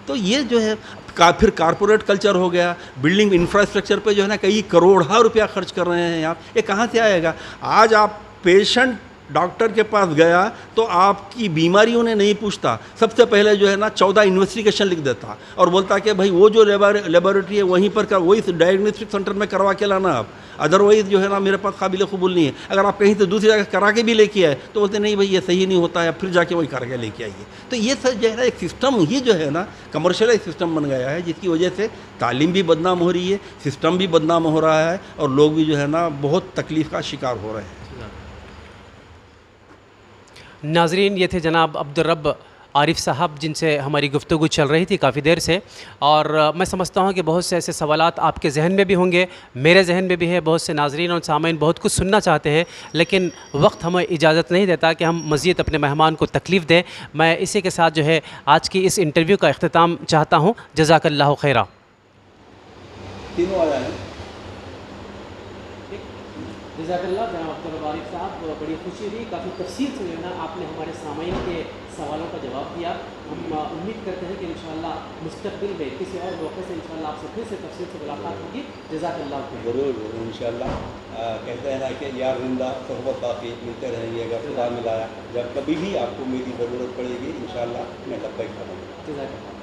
तो ये जो है फिर कारपोरेट कल्चर हो गया, बिल्डिंग इंफ्रास्ट्रक्चर पे जो है ना कई करोड़ों रुपया खर्च कर रहे हैं आप, ये कहाँ से आएगा? आज आप पेशेंट डॉक्टर के पास गया तो आपकी बीमारी उन्हें नहीं पूछता, सबसे पहले जो है ना 14 इन्वेस्टिगेशन लिख देता और बोलता कि भाई वो जो लेबोरेटरी है वहीं पर का वही डायग्नोस्टिक सेंटर में करवा के लाना आप, अदरवाइज़ जो है ना मेरे पास काबिल कबूल नहीं है। अगर आप कहीं से दूसरी जगह करा के भी लेके आए तो बोलते नहीं भाई ये सही नहीं होता है, फिर जाके वही करा के लेके आइए। तो ये सब जो है ना एक सिस्टम ही जो है ना कमर्शियलाइज सिस्टम बन गया है, जिसकी वजह से तालीम भी बदनाम हो रही है, सिस्टम भी बदनाम हो रहा है और लोग भी जो है ना बहुत तकलीफ़ का शिकार हो रहे हैं। नाजरीन, ये थे जनाब अब्दुल रब आरिफ साहब, जिनसे हमारी गुफ्तगू चल रही थी काफ़ी देर से। और मैं समझता हूँ कि बहुत से ऐसे सवालात आपके जहन में भी होंगे, मेरे जहन में भी है, बहुत से नाजरीन और सामीन बहुत कुछ सुनना चाहते हैं, लेकिन वक्त हमें इजाज़त नहीं देता कि हम मज़ीद अपने मेहमान को तकलीफ़ दें। मैं इसी के साथ जो है आज की इस इंटरव्यू का इख्तिताम चाहता हूँ। जज़ाकल्लाहु खैरा। तीनों आया है। जज़ाकल्लाह जनाब अब्दुल रब आरिफ साहब, बड़ी खुशी हुई, काफ़ी तफसील से जो है ना आपने हमारे सामीन के सवालों का जवाब दिया। हम उम्मीद करते हैं कि इंशाअल्लाह मुस्तक़बिल में किसी और मौके से इंशाअल्लाह आपसे फिर से तफसील से मुलाकात होगी। जज़ाकल्लाह खैर। ज़रूर इंशाअल्लाह। कहते हैं ना कि यार जिंदा सोहबत बाकी मिलते रहेंगे, अगर खुदा मिलाया, जब कभी भी आपको मेरी ज़रूरत पड़ेगी इंशाअल्लाह मैं लब्बैक करूँगा। जज़ाकल्लाह।